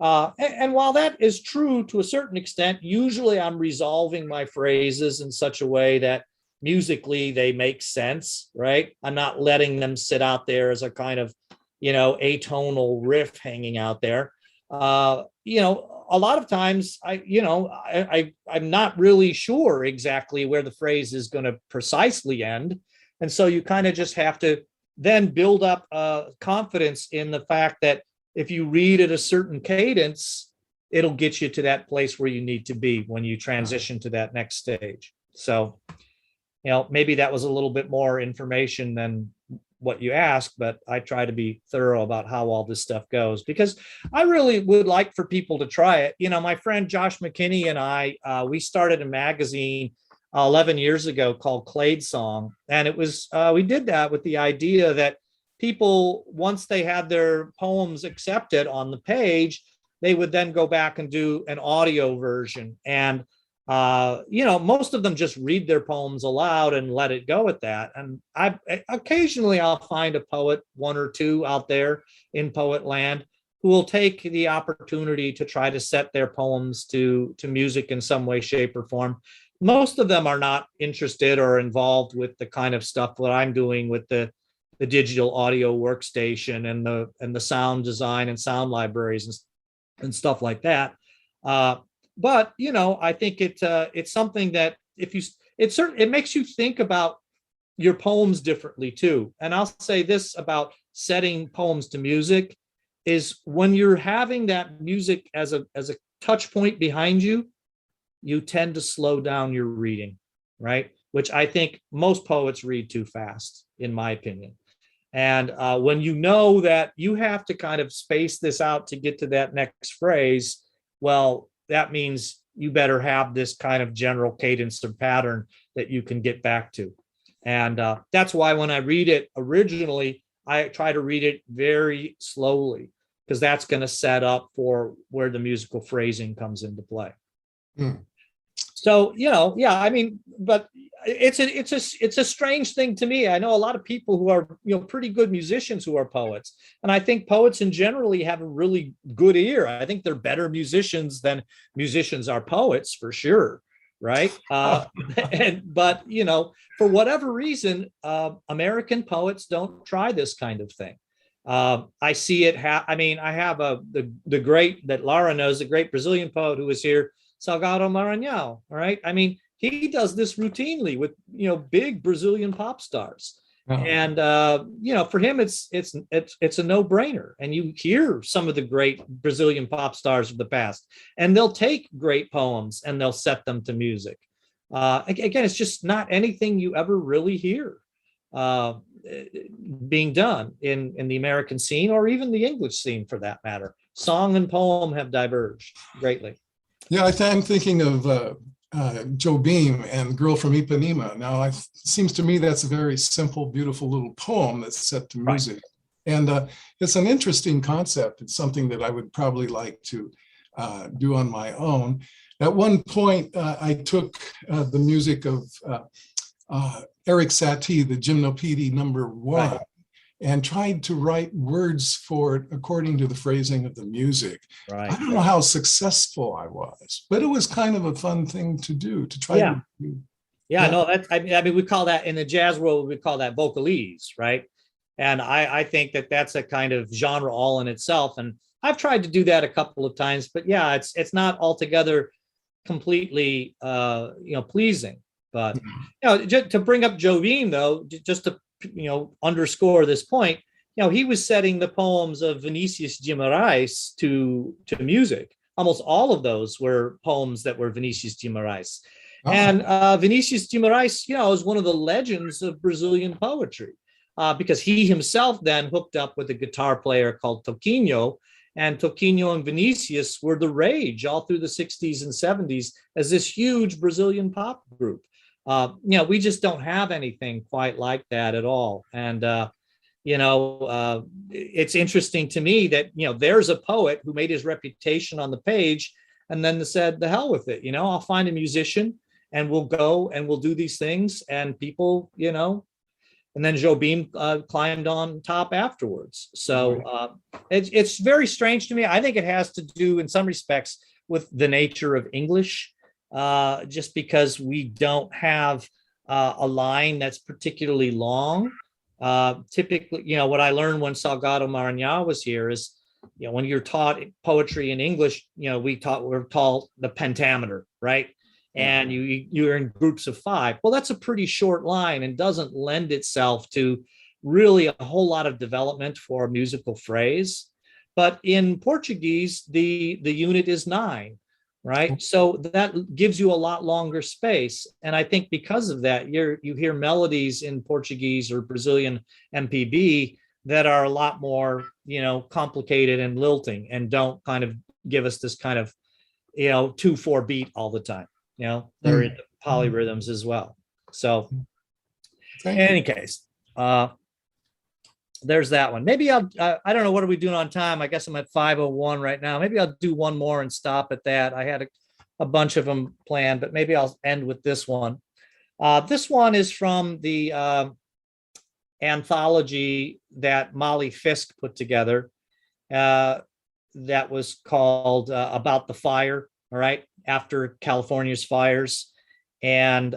And while that is true to a certain extent, usually I'm resolving my phrases in such a way that musically they make sense, right? I'm not letting them sit out there as a kind of, atonal riff hanging out there. A lot of times I'm not really sure exactly where the phrase is going to precisely end. And so you kind of just have to then build up confidence in the fact that if you read at a certain cadence, it'll get you to that place where you need to be when you transition to that next stage. So, maybe that was a little bit more information than what you asked, but I try to be thorough about how all this stuff goes because I really would like for people to try it. My friend Josh McKinney and I, we started a magazine 11 years ago called Clade Song. And it was, we did that with the idea that people, once they had their poems accepted on the page, they would then go back and do an audio version. And most of them just read their poems aloud and let it go at that. And occasionally I'll find a poet, one or two out there in poet land, who will take the opportunity to try to set their poems to music in some way, shape, or form. Most of them are not interested or involved with the kind of stuff that I'm doing with the digital audio workstation and the sound design and sound libraries and stuff like that. But I think it's something that it makes you think about your poems differently too. And I'll say this about setting poems to music is when you're having that music as a touch point behind you, you tend to slow down your reading, right? Which I think most poets read too fast, in my opinion. And when you know that you have to kind of space this out to get to that next phrase, well, that means you better have this kind of general cadence or pattern that you can get back to. And that's why when I read it originally, I try to read it very slowly, because that's going to set up for where the musical phrasing comes into play. So, but it's a strange thing to me. I know a lot of people who are, pretty good musicians who are poets. And I think poets in generally have a really good ear. I think they're better musicians than musicians are poets, for sure. Right. But, for whatever reason, American poets don't try this kind of thing. I see it. I have the great, that Lara knows, the great Brazilian poet who was here, Salgado Maranhão. All right. He does this routinely with, big Brazilian pop stars. And, for him, it's a no brainer. And you hear some of the great Brazilian pop stars of the past, and they'll take great poems and they'll set them to music. Again, it's just not anything you ever really hear being done in the American scene, or even the English scene for that matter. Song and poem have diverged greatly. Yeah, I'm thinking of Joe Beam and Girl from Ipanema. Now, it seems to me that's a very simple, beautiful little poem that's set to music. Right. And it's an interesting concept. It's something that I would probably like to do on my own. At one point, I took the music of Eric Satie, the Gymnopédie #1, right, and tried to write words for it according to the phrasing of the music. Right. I don't know how successful I was, but it was kind of a fun thing to do, to try to do. No, we call that, in the jazz world, we call that vocalese, right? And I think that's a kind of genre all in itself. And I've tried to do that a couple of times, but it's not altogether completely, pleasing. But, just to bring up Jovim, though, just to, underscore this point, he was setting the poems of Vinicius Guimarães to music. Almost all of those were poems that were Vinicius Guimarães. Oh. And Vinicius Guimarães, is one of the legends of Brazilian poetry, because he himself then hooked up with a guitar player called Toquinho, and Toquinho and Vinicius were the rage all through the 60s and 70s as this huge Brazilian pop group. We just don't have anything quite like that at all. And, it's interesting to me that, there's a poet who made his reputation on the page and then said, the hell with it. I'll find a musician and we'll go and we'll do these things, and people, and then Jobim climbed on top afterwards. So it's very strange to me. I think it has to do in some respects with the nature of English. Just because we don't have a line that's particularly long. Typically, what I learned when Salgado Maranhão was here is, when you're taught poetry in English, we're taught the pentameter, right? And you're in groups of 5. Well, that's a pretty short line and doesn't lend itself to really a whole lot of development for a musical phrase. But in Portuguese, the unit is 9. Right. So that gives you a lot longer space. And I think because of that, you hear melodies in Portuguese or Brazilian MPB that are a lot more, complicated and lilting, and don't kind of give us this kind of, 2/4 beat all the time. They're into polyrhythms as well. So in any case, there's that one. Maybe I don't know, what are we doing on time? I guess I'm at 5:01 right now. Maybe I'll do one more and stop at that. I had a bunch of them planned, but maybe I'll end with this one. This one is from the anthology that Molly Fisk put together. That was called About the Fire, all right, after California's fires. And,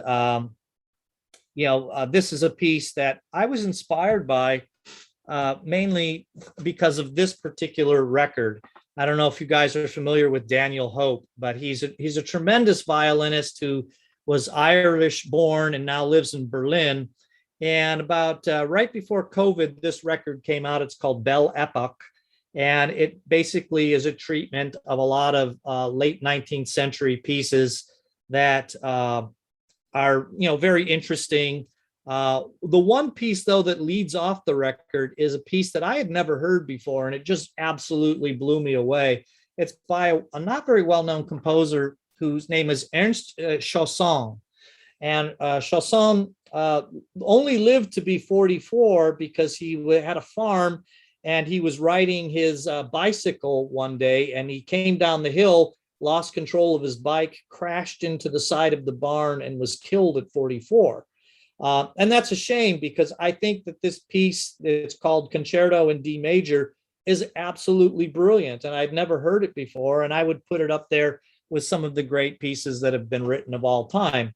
this is a piece that I was inspired by mainly because of this particular record. I don't know if you guys are familiar with Daniel Hope, but he's a tremendous violinist who was Irish born and now lives in Berlin. And about right before COVID, this record came out. It's called Belle Epoque. And it basically is a treatment of a lot of late 19th century pieces that are, very interesting. The one piece, though, that leads off the record is a piece that I had never heard before, and it just absolutely blew me away. It's by a not very well-known composer whose name is Ernst Chausson. And Chausson only lived to be 44 because he had a farm and he was riding his bicycle one day and he came down the hill, lost control of his bike, crashed into the side of the barn and was killed at 44. And that's a shame because I think that this piece, it's called Concerto in D Major, is absolutely brilliant. And I'd never heard it before. And I would put it up there with some of the great pieces that have been written of all time.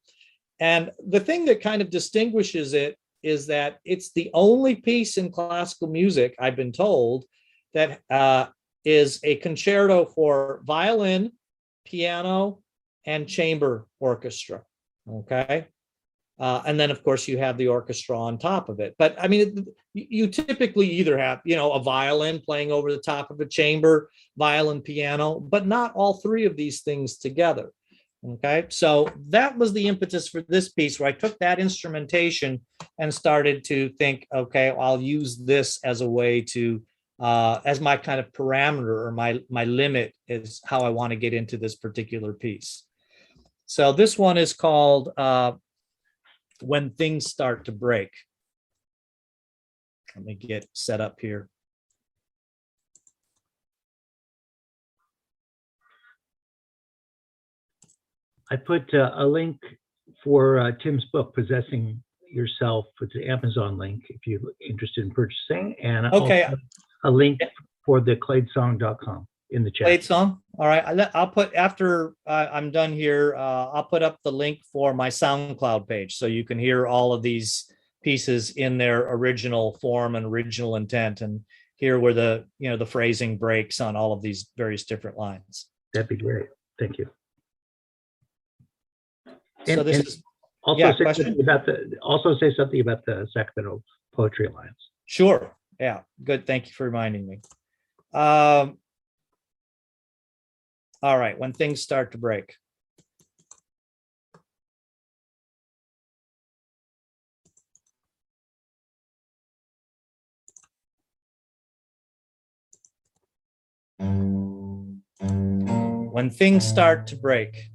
And the thing that kind of distinguishes it is that it's the only piece in classical music, I've been told, that is a concerto for violin, piano, and chamber orchestra. Okay. And then, of course, you have the orchestra on top of it. But I mean, you typically either have, a violin playing over the top of a chamber, violin, piano, but not all three of these things together. Okay, so that was the impetus for this piece, where I took that instrumentation and started to think, okay, I'll use this as a way to, as my kind of parameter or my limit is how I want to get into this particular piece. So this one is called When Things Start to Break. Let me get set up here. I put a link for Tim's book, Possessing Yourself. It's an Amazon link if you're interested in purchasing, and Okay. also a link for the cladesong.com in the chat. Played song. All right. I'll put, after I'm done here, I'll put up the link for my SoundCloud page so you can hear all of these pieces in their original form and original intent, and hear where the phrasing breaks on all of these various different lines. That'd be great. Thank you. So this And is also say question? something about the Sacramento Poetry Alliance. Sure. Yeah. Good. Thank you for reminding me. All right. When things start to break. When things start to break.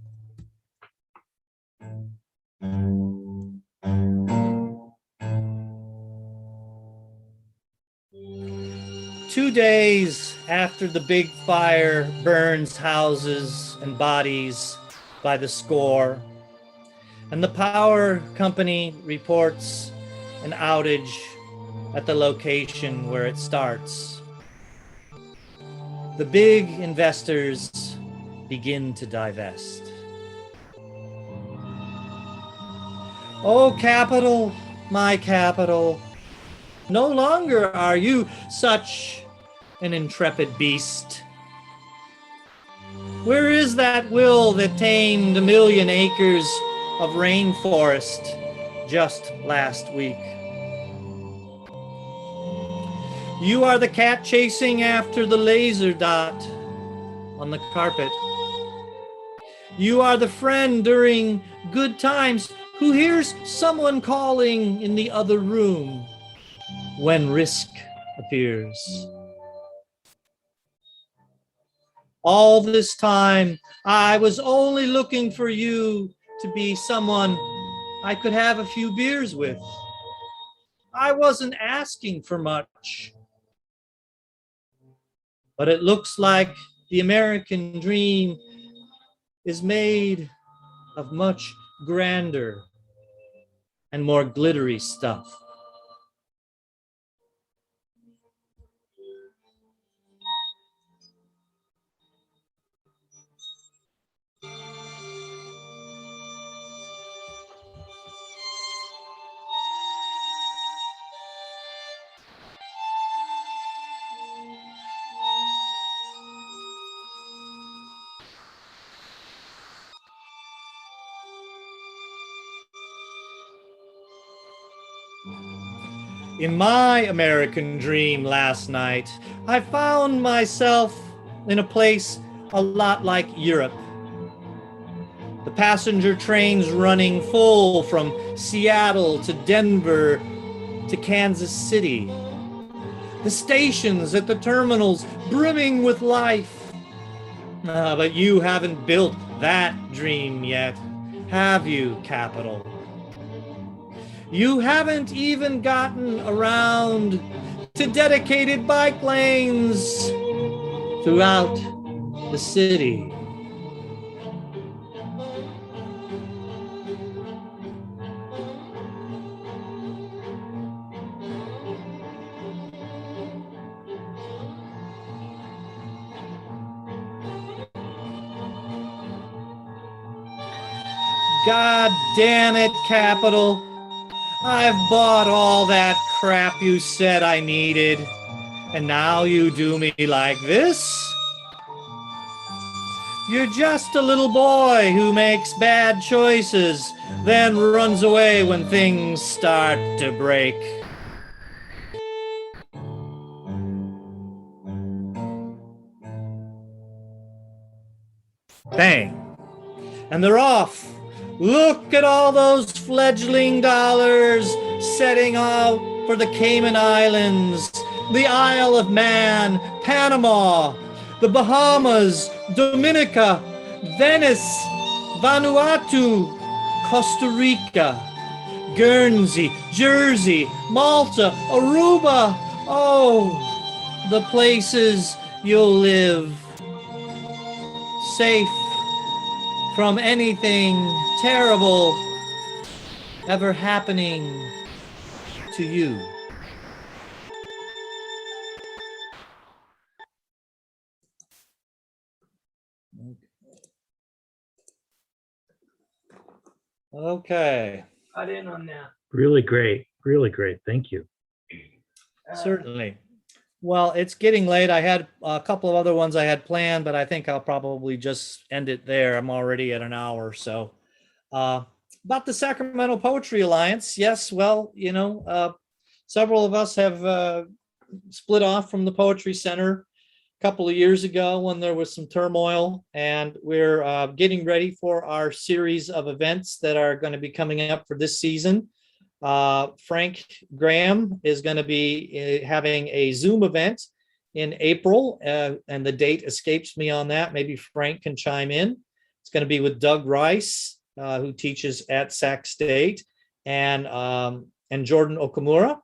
Two days after the big fire burns houses and bodies by the score, and the power company reports an outage at the location where it starts, the big investors begin to divest. Oh, capital, my capital, no longer are you such an intrepid beast. Where is that will that tamed 1,000,000 acres of rainforest just last week? You are the cat chasing after the laser dot on the carpet. You are the friend during good times who hears someone calling in the other room when risk appears. All this time, I was only looking for you to be someone I could have a few beers with. I wasn't asking for much. But it looks like the American dream is made of much grander and more glittery stuff. In my American dream last night, I found myself in a place a lot like Europe. The passenger trains running full from Seattle to Denver to Kansas City. The stations at the terminals brimming with life. But you haven't built that dream yet, have you, Capital? You haven't even gotten around to dedicated bike lanes throughout the city. God damn it, Capital. I've bought all that crap you said I needed, and now you do me like this? You're just a little boy who makes bad choices, then runs away when things start to break. Bang. And they're off. Look at all those fledgling dollars setting out for the Cayman Islands, the Isle of Man, Panama, the Bahamas, Dominica, Venice, Vanuatu, Costa Rica, Guernsey, Jersey, Malta, Aruba. Oh, the places you'll live. Safe from anything terrible ever happening to you. Okay. Cut in on that. Really great. Really great. Thank you. Certainly. Well, it's getting late. I had a couple of other ones I had planned, but I think I'll probably just end it there. I'm already at an hour. So about the Sacramento Poetry Alliance. Yes, well, several of us have split off from the Poetry Center a couple of years ago when there was some turmoil, and we're getting ready for our series of events that are going to be coming up for this season. Frank Graham is going to be having a Zoom event in April, and the date escapes me on that. Maybe Frank can chime in. It's going to be with Doug Rice, who teaches at Sac State, and Jordan Okamura,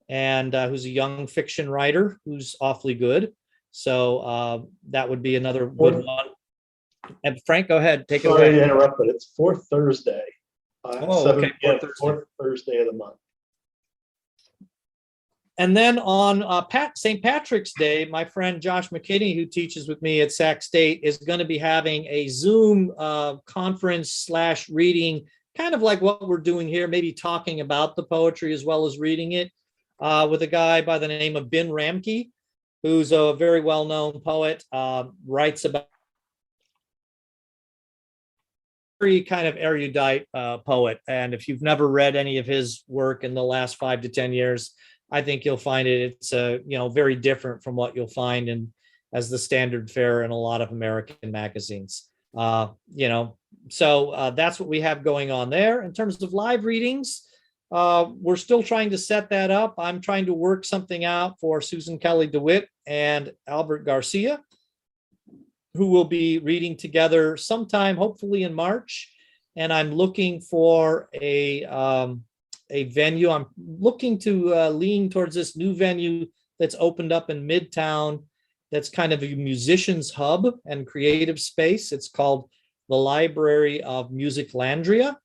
and who's a young fiction writer who's awfully good. So that would be another good one. And Frank, go ahead, take it away. Sorry to interrupt, but it's fourth Thursday. Okay, Fourth Thursday of the month. And then on St. Patrick's Day, my friend Josh McKinney, who teaches with me at Sac State, is going to be having a Zoom conference / reading, kind of like what we're doing here, maybe talking about the poetry as well as reading it, with a guy by the name of Ben Ramke, who's a very well-known poet, writes about very kind of erudite poet. And if you've never read any of his work in the last 5 to 10 years, I think you'll find it's very different from what you'll find in as the standard fare in a lot of American magazines. So that's what we have going on there. In terms of live readings, we're still trying to set that up. I'm trying to work something out for Susan Kelly DeWitt and Albert Garcia, who will be reading together sometime, hopefully in March. And I'm looking for a venue. I'm looking to lean towards this new venue that's opened up in Midtown. That's kind of a musician's hub and creative space. It's called the Library of Musiclandria.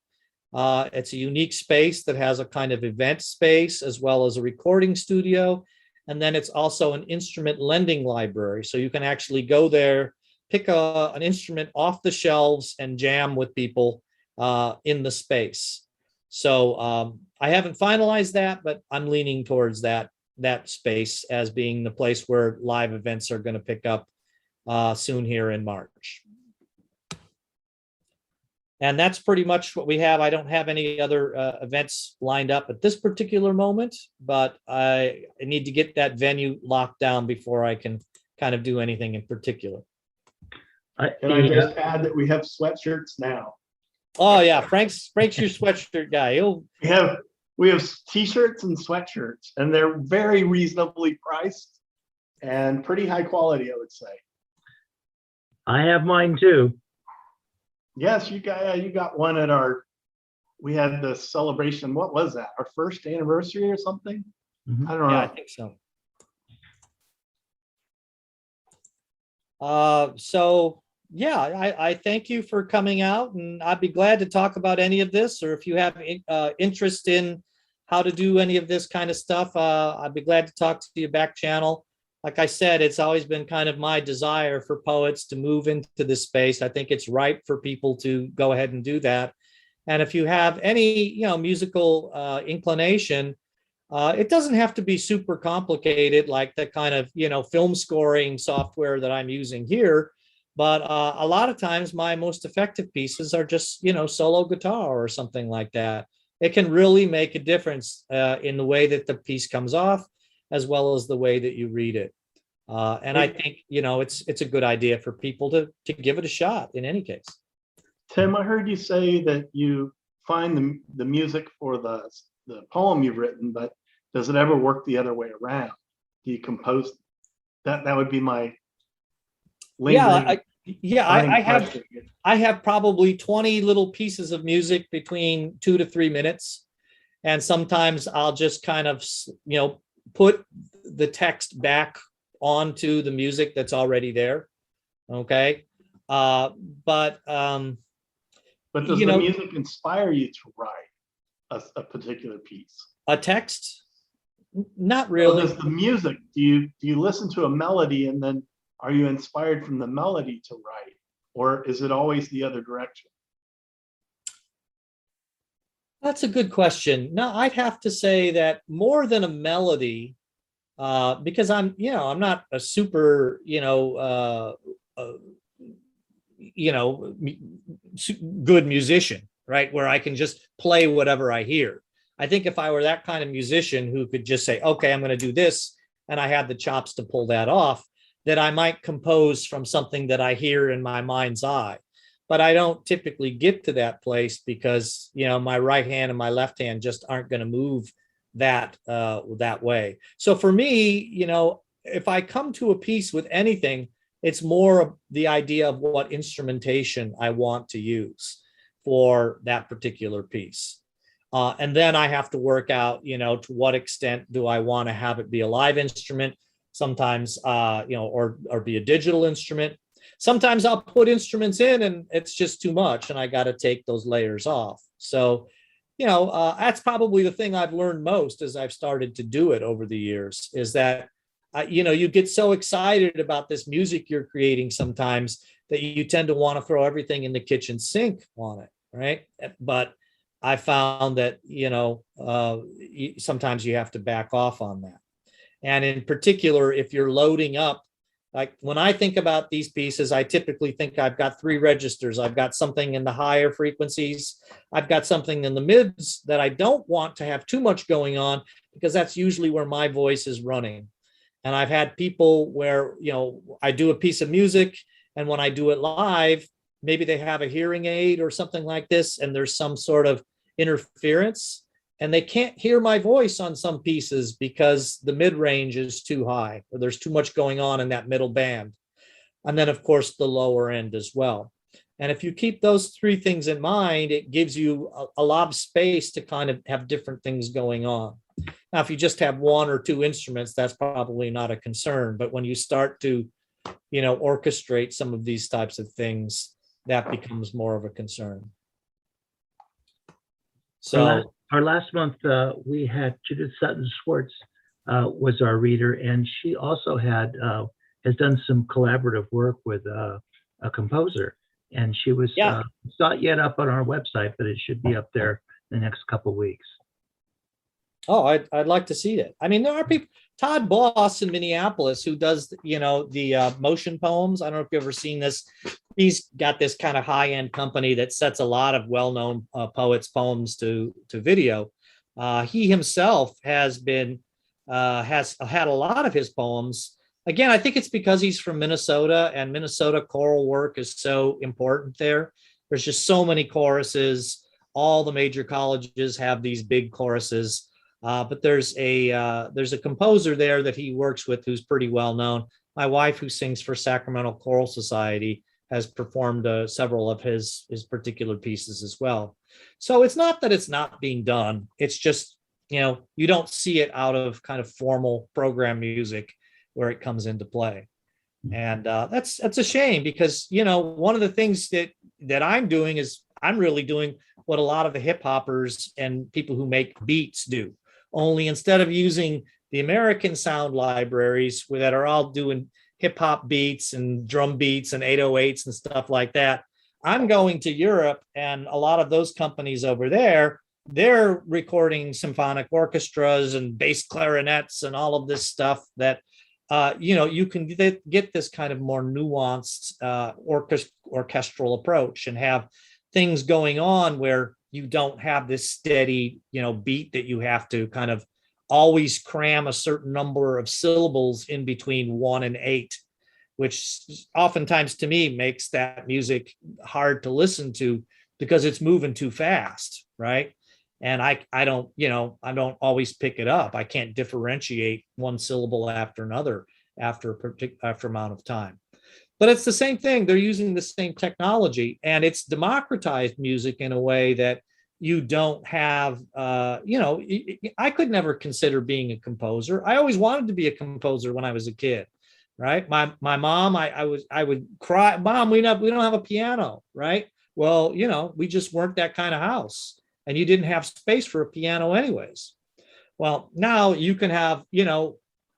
It's a unique space that has a kind of event space as well as a recording studio. And then it's also an instrument lending library. So you can actually go there, pick an instrument off the shelves and jam with people in the space. So I haven't finalized that, but I'm leaning towards that space as being the place where live events are going to pick up soon here in March. And that's pretty much what we have. I don't have any other events lined up at this particular moment, but I need to get that venue locked down before I can kind of do anything in particular. Can I just add that we have sweatshirts now? Oh yeah, Frank's your sweatshirt guy. We have t-shirts and sweatshirts, and they're very reasonably priced and pretty high quality, I would say. I have mine too. Yes, you got one at we had the celebration. What was that? Our first anniversary or something? Mhm. I don't Yeah, I know. think so. So yeah, I thank you for coming out, and I'd be glad to talk about any of this, or if you have interest in how to do any of this kind of stuff, I'd be glad to talk to you back channel. Like I said, it's always been kind of my desire for poets to move into this space. I think it's ripe for people to go ahead and do that. And if you have any, musical inclination, it doesn't have to be super complicated, like the kind of, film scoring software that I'm using here. But a lot of times my most effective pieces are just, solo guitar or something like that. It can really make a difference in the way that the piece comes off, as well as the way that you read it. And I think, it's a good idea for people to give it a shot in any case. Tim, I heard you say that you find the music for the poem you've written, but does it ever work the other way around? Do you compose that? That would be my lingering. I have probably 20 little pieces of music between 2 to 3 minutes. And sometimes I'll just kind of, put the text back onto the music that's already there. Okay. But does the music inspire you to write a particular piece? A text? Not really. Does the music, do you listen to a melody and then are you inspired from the melody to write? Or is it always the other direction? That's a good question. No, I'd have to say that more than a melody, because I'm not a super, good musician, right? Where I can just play whatever I hear. I think if I were that kind of musician who could just say, okay, I'm going to do this, and I had the chops to pull that off, that I might compose from something that I hear in my mind's eye. But I don't typically get to that place because, my right hand and my left hand just aren't going to move that way. So for me, if I come to a piece with anything, it's more the idea of what instrumentation I want to use for that particular piece. And then I have to work out, to what extent do I want to have it be a live instrument, sometimes, or be a digital instrument. Sometimes I'll put instruments in and it's just too much and I got to take those layers off. So, that's probably the thing I've learned most as I've started to do it over the years is that, you get so excited about this music you're creating sometimes that you tend to want to throw everything in the kitchen sink on it, right? But I found that, sometimes you have to back off on that. And in particular, if you're loading up, like when I think about these pieces, I typically think I've got 3 registers. I've got something in the higher frequencies. I've got something in the mids that I don't want to have too much going on because that's usually where my voice is running. And I've had people where, I do a piece of music and when I do it live, maybe they have a hearing aid or something like this, and there's some sort of interference and they can't hear my voice on some pieces because the mid range is too high or there's too much going on in that middle band. And then of course the lower end as well. And if you keep those 3 things in mind, it gives you a lot of space to kind of have different things going on. Now, if you just have 1 or 2 instruments, that's probably not a concern. But when you start to, orchestrate some of these types of things, that becomes more of a concern. Our So, last month, we had Judith Sutton Schwartz was our reader, and she also has done some collaborative work with a composer. And she was, yeah. it's not yet up on our website, but it should be up there the next couple of weeks. Oh, I'd like to see it. I mean, there are people, Todd Boss in Minneapolis, who does, the motion poems. I don't know if you've ever seen this. He's got this kind of high-end company that sets a lot of well-known poets' poems to video. He himself has had a lot of his poems. Again, I think it's because he's from Minnesota, and Minnesota choral work is so important there. There's just so many choruses. All the major colleges have these big choruses. But there's a composer there that he works with who's pretty well known. My wife, who sings for Sacramento Choral Society, has performed several of his particular pieces as well. So it's not that it's not being done. It's just, you don't see it out of kind of formal program music where it comes into play. And that's a shame, because, one of the things that I'm doing is I'm really doing what a lot of the hip hoppers and people who make beats do. Only instead of using the American sound libraries that are all doing hip hop beats and drum beats and 808s and stuff like that, I'm going to Europe, and a lot of those companies over there, they're recording symphonic orchestras and bass clarinets and all of this stuff that, you can get this kind of more nuanced orchestral approach and have things going on where you don't have this steady, beat that you have to kind of always cram a certain number of syllables in between 1 and 8, which oftentimes to me makes that music hard to listen to because it's moving too fast, right? And I don't always pick it up. I can't differentiate one syllable after another after amount of time. But it's the same thing. They're using the same technology, and it's democratized music in a way that you don't have, I could never consider being a composer. I always wanted to be a composer when I was a kid, right? My mom, I would cry, Mom, we don't have a piano, right? Well, we just weren't that kind of house, and you didn't have space for a piano anyways. Well, now you can have,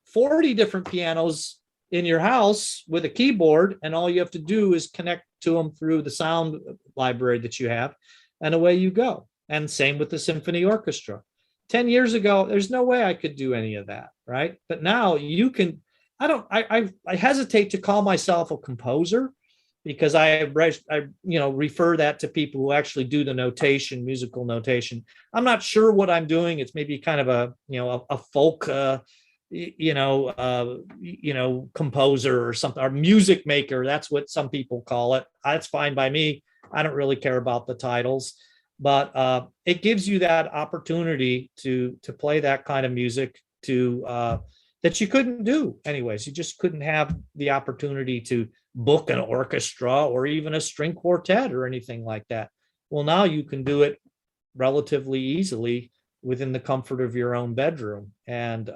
40 different pianos in your house with a keyboard, and all you have to do is connect to them through the sound library that you have, and away you go. And same with the symphony orchestra. 10 years ago, there's no way I could do any of that, right? But now you can. I hesitate to call myself a composer, because I refer that to people who actually do the notation, musical notation. I'm not sure what I'm doing. It's maybe kind of a folk composer or something, or music maker. That's what some people call it. That's fine by me. I don't really care about the titles, but it gives you that opportunity to play that kind of music that you couldn't do anyways. You just couldn't have the opportunity to book an orchestra or even a string quartet or anything like that. Well, now you can do it relatively easily within the comfort of your own bedroom. And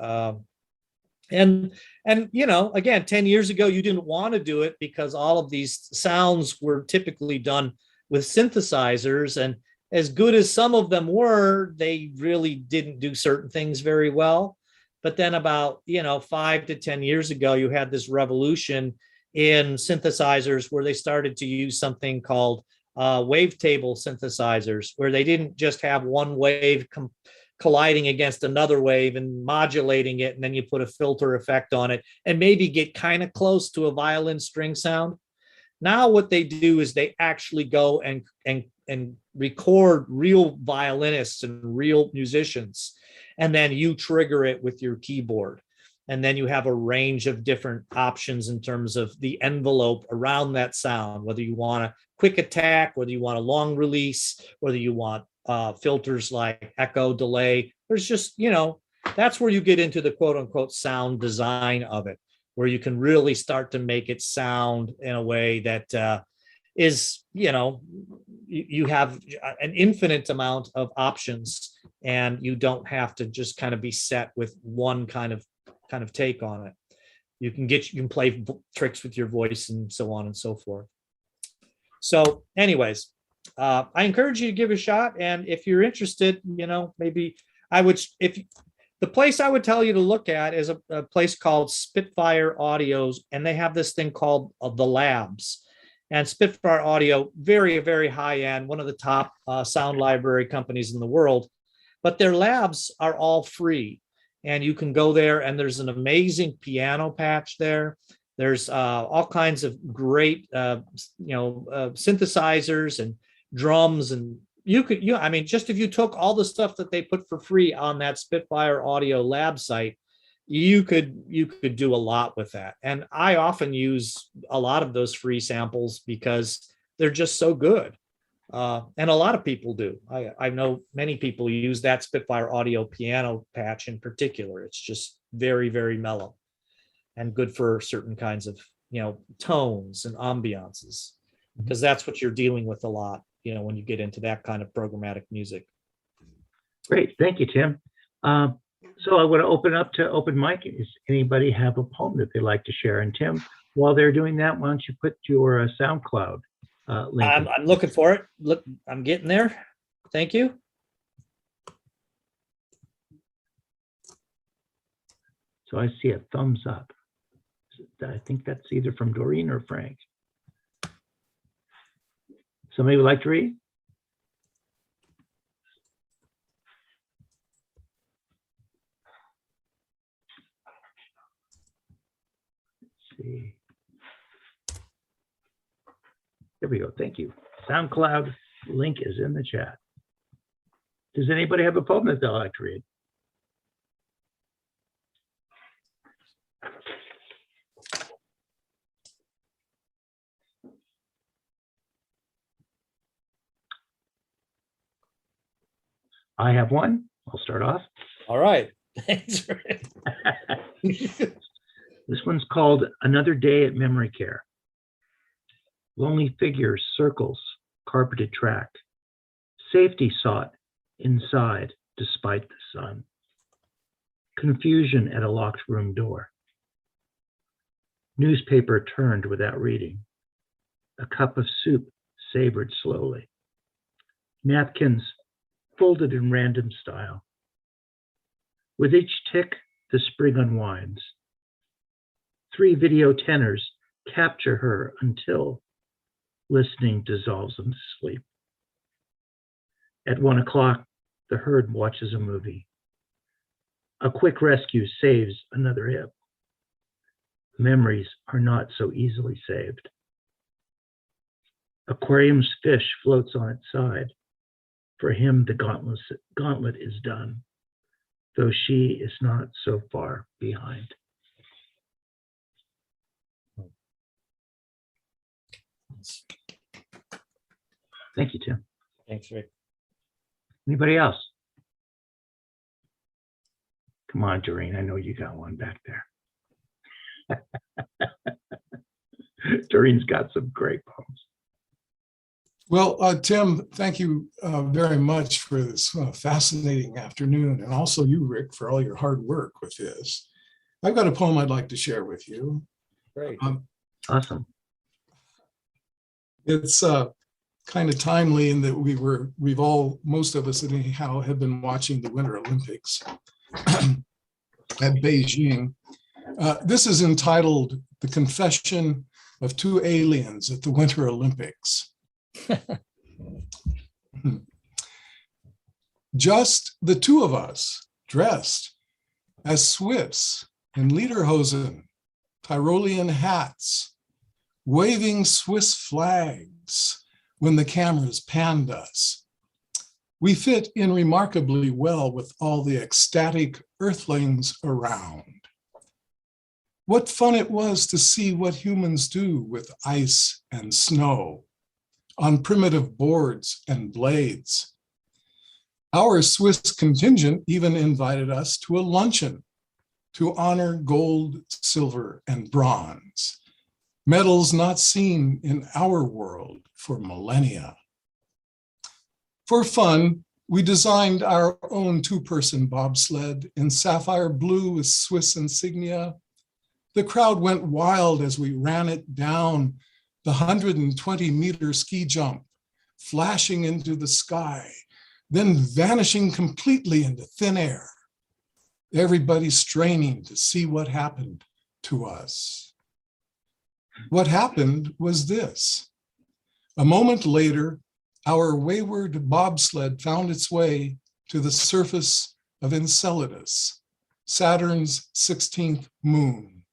again, 10 years ago, you didn't want to do it because all of these sounds were typically done with synthesizers, and as good as some of them were, they really didn't do certain things very well. But then about 5 to 10 years ago, you had this revolution in synthesizers where they started to use something called wavetable synthesizers, where they didn't just have one wave colliding against another wave and modulating it, and then you put a filter effect on it and maybe get kind of close to a violin string sound. Now what they do is they actually go and record real violinists and real musicians, and then you trigger it with your keyboard. And then you have a range of different options in terms of the envelope around that sound, whether you want a quick attack, whether you want a long release, whether you want filters like echo, delay. There's just, that's where you get into the quote unquote sound design of it, where you can really start to make it sound in a way that is, you have an infinite amount of options, and you don't have to just kind of be set with one kind of take on it. You can play tricks with your voice and so on and so forth. So anyways, I encourage you to give it a shot. And if you're interested, maybe I would, the place I would tell you to look at is a place called Spitfire Audios, and they have this thing called the Labs. And Spitfire Audio, very, very high end, one of the top sound library companies in the world. But their labs are all free. And you can go there, and there's an amazing piano patch there. There's all kinds of great, synthesizers and drums. And just if you took all the stuff that they put for free on that Spitfire Audio lab site, you could do a lot with that. And I often use a lot of those free samples because they're just so good. And a lot of people do. I know many people use that Spitfire Audio piano patch in particular. It's just very, very mellow and good for certain kinds of, tones and ambiances, because that's what you're dealing with a lot, when you get into that kind of programmatic music. Great. Thank you, Tim. So I want to open up to open mic. Does anybody have a poem that they'd like to share? And Tim, while they're doing that, why don't you put your SoundCloud link? I'm looking for it. Look, I'm getting there. Thank you. So I see a thumbs up. I think that's either from Doreen or Frank. Somebody would like to read? See. There we go. Thank you. SoundCloud link is in the chat. Does anybody have a poem that they'd like to read? I have one. I'll start off. All right. Thanks. This one's called Another Day at Memory Care. Lonely figures, circles, carpeted track. Safety sought inside despite the sun. Confusion at a locked room door. Newspaper turned without reading. A cup of soup savored slowly. Napkins folded in random style. With each tick, the spring unwinds. 3 video tenors capture her until listening dissolves them to sleep. At 1 o'clock, the herd watches a movie. A quick rescue saves another hip. Memories are not so easily saved. Aquarium's fish floats on its side. For him, the gauntlet is done, though she is not so far behind. Thank you, Tim. Thanks, Rick. Anybody else? Come on, Doreen. I know you got one back there. Doreen's got some great poems. Well, Tim, thank you very much for this fascinating afternoon, and also you, Rick, for all your hard work with this. I've got a poem I'd like to share with you. Great. Awesome. It's kind of timely in that most of us anyhow, have been watching the Winter Olympics at Beijing. This is entitled "The Confession of Two Aliens at the Winter Olympics." Just the two of us, dressed as Swiss in lederhosen, Tyrolean hats, waving Swiss flags when the cameras panned us. We fit in remarkably well with all the ecstatic earthlings around. What fun it was to see what humans do with ice and snow on primitive boards and blades. Our Swiss contingent even invited us to a luncheon to honor gold, silver, and bronze, medals not seen in our world for millennia. For fun, we designed our own 2-person bobsled in sapphire blue with Swiss insignia. The crowd went wild as we ran it down the 120-meter ski jump, flashing into the sky, then vanishing completely into thin air. Everybody straining to see what happened to us. What happened was this. A moment later, our wayward bobsled found its way to the surface of Enceladus, Saturn's 16th moon,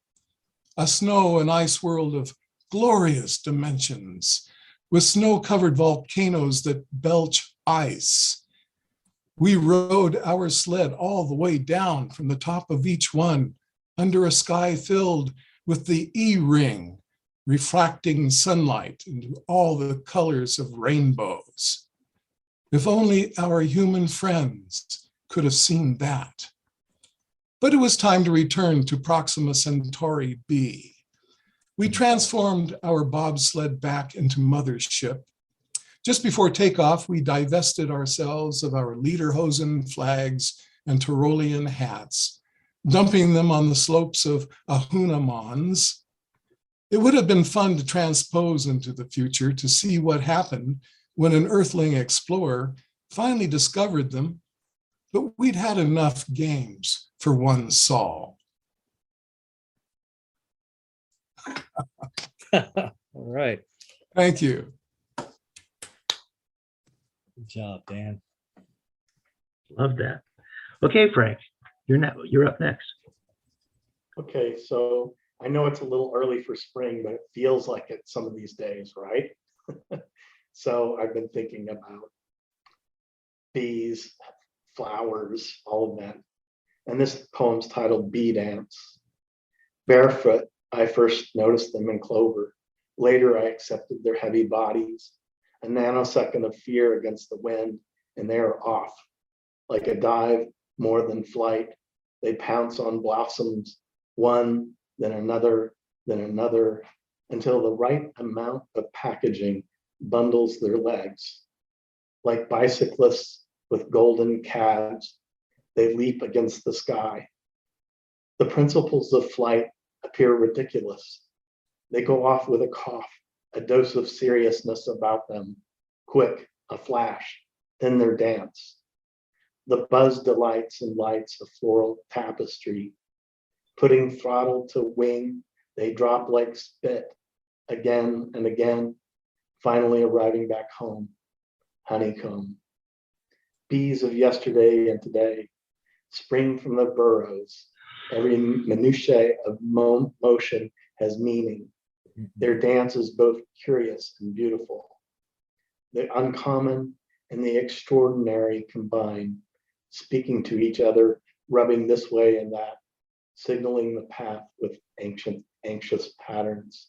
a snow and ice world of glorious dimensions, with snow-covered volcanoes that belch ice. We rode our sled all the way down from the top of each one under a sky filled with the E-ring, refracting sunlight into all the colors of rainbows. If only our human friends could have seen that. But it was time to return to Proxima Centauri B. We transformed our bobsled back into mothership. Just before takeoff, we divested ourselves of our lederhosen flags and Tyrolean hats, dumping them on the slopes of Ahuna Mons. It would have been fun to transpose into the future to see what happened when an Earthling explorer finally discovered them, but we'd had enough games for one Sol. All right. Thank you. Good job, Dan. Love that. Okay, Frank, you're up next. Okay, so I know it's a little early for spring, but it feels like it some of these days, right? So I've been thinking about bees, flowers, all of that. And this poem's titled Bee Dance. Barefoot, I first noticed them in clover. Later, I accepted their heavy bodies. A nanosecond of fear against the wind, and they are off. Like a dive, more than flight, they pounce on blossoms, one, then another, until the right amount of packaging bundles their legs. Like bicyclists with golden calves, they leap against the sky. The principles of flight appear ridiculous. They go off with a cough, a dose of seriousness about them, quick, a flash, then their dance. The buzz delights and lights of floral tapestry. Putting throttle to wing, they drop like spit, again and again, finally arriving back home, honeycomb. Bees of yesterday and today spring from the burrows. Every minutiae of motion has meaning. Their dance is both curious and beautiful. The uncommon and the extraordinary combine, speaking to each other, rubbing this way and that, signaling the path with anxious patterns.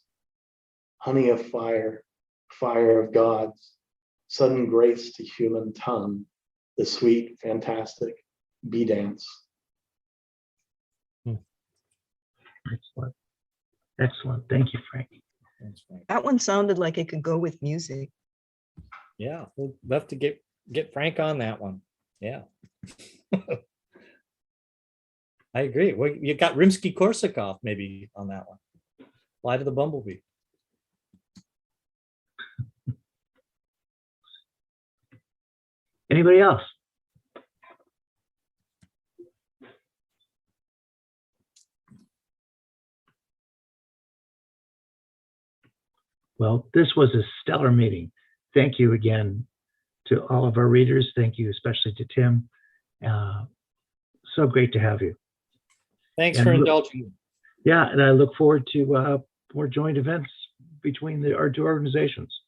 Honey of fire, fire of gods, sudden grace to human tongue, the sweet, fantastic bee dance. Excellent. Excellent. Thank you, Frank. Thanks, Frank. That one sounded like it could go with music. Yeah, we'll have to get Frank on that one. Yeah. I agree. Well, you got Rimsky-Korsakov maybe on that one. Fly to the Bumblebee. Anybody else? Well, this was a stellar meeting. Thank you again to all of our readers. Thank you especially to Tim. So great to have you. Thanks And for look- indulging. Yeah, and I look forward to more joint events between our two organizations.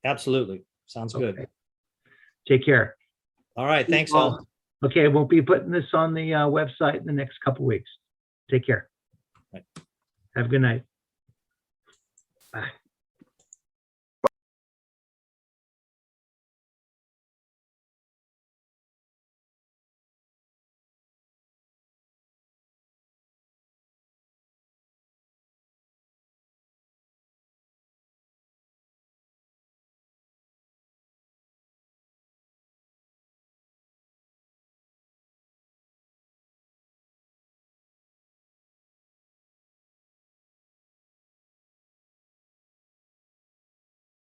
Absolutely. Sounds good. Okay. Take care. All right. Thanks all. Okay, we'll be putting this on the website in the next couple weeks. Take care. Right. Have a good night. Bye.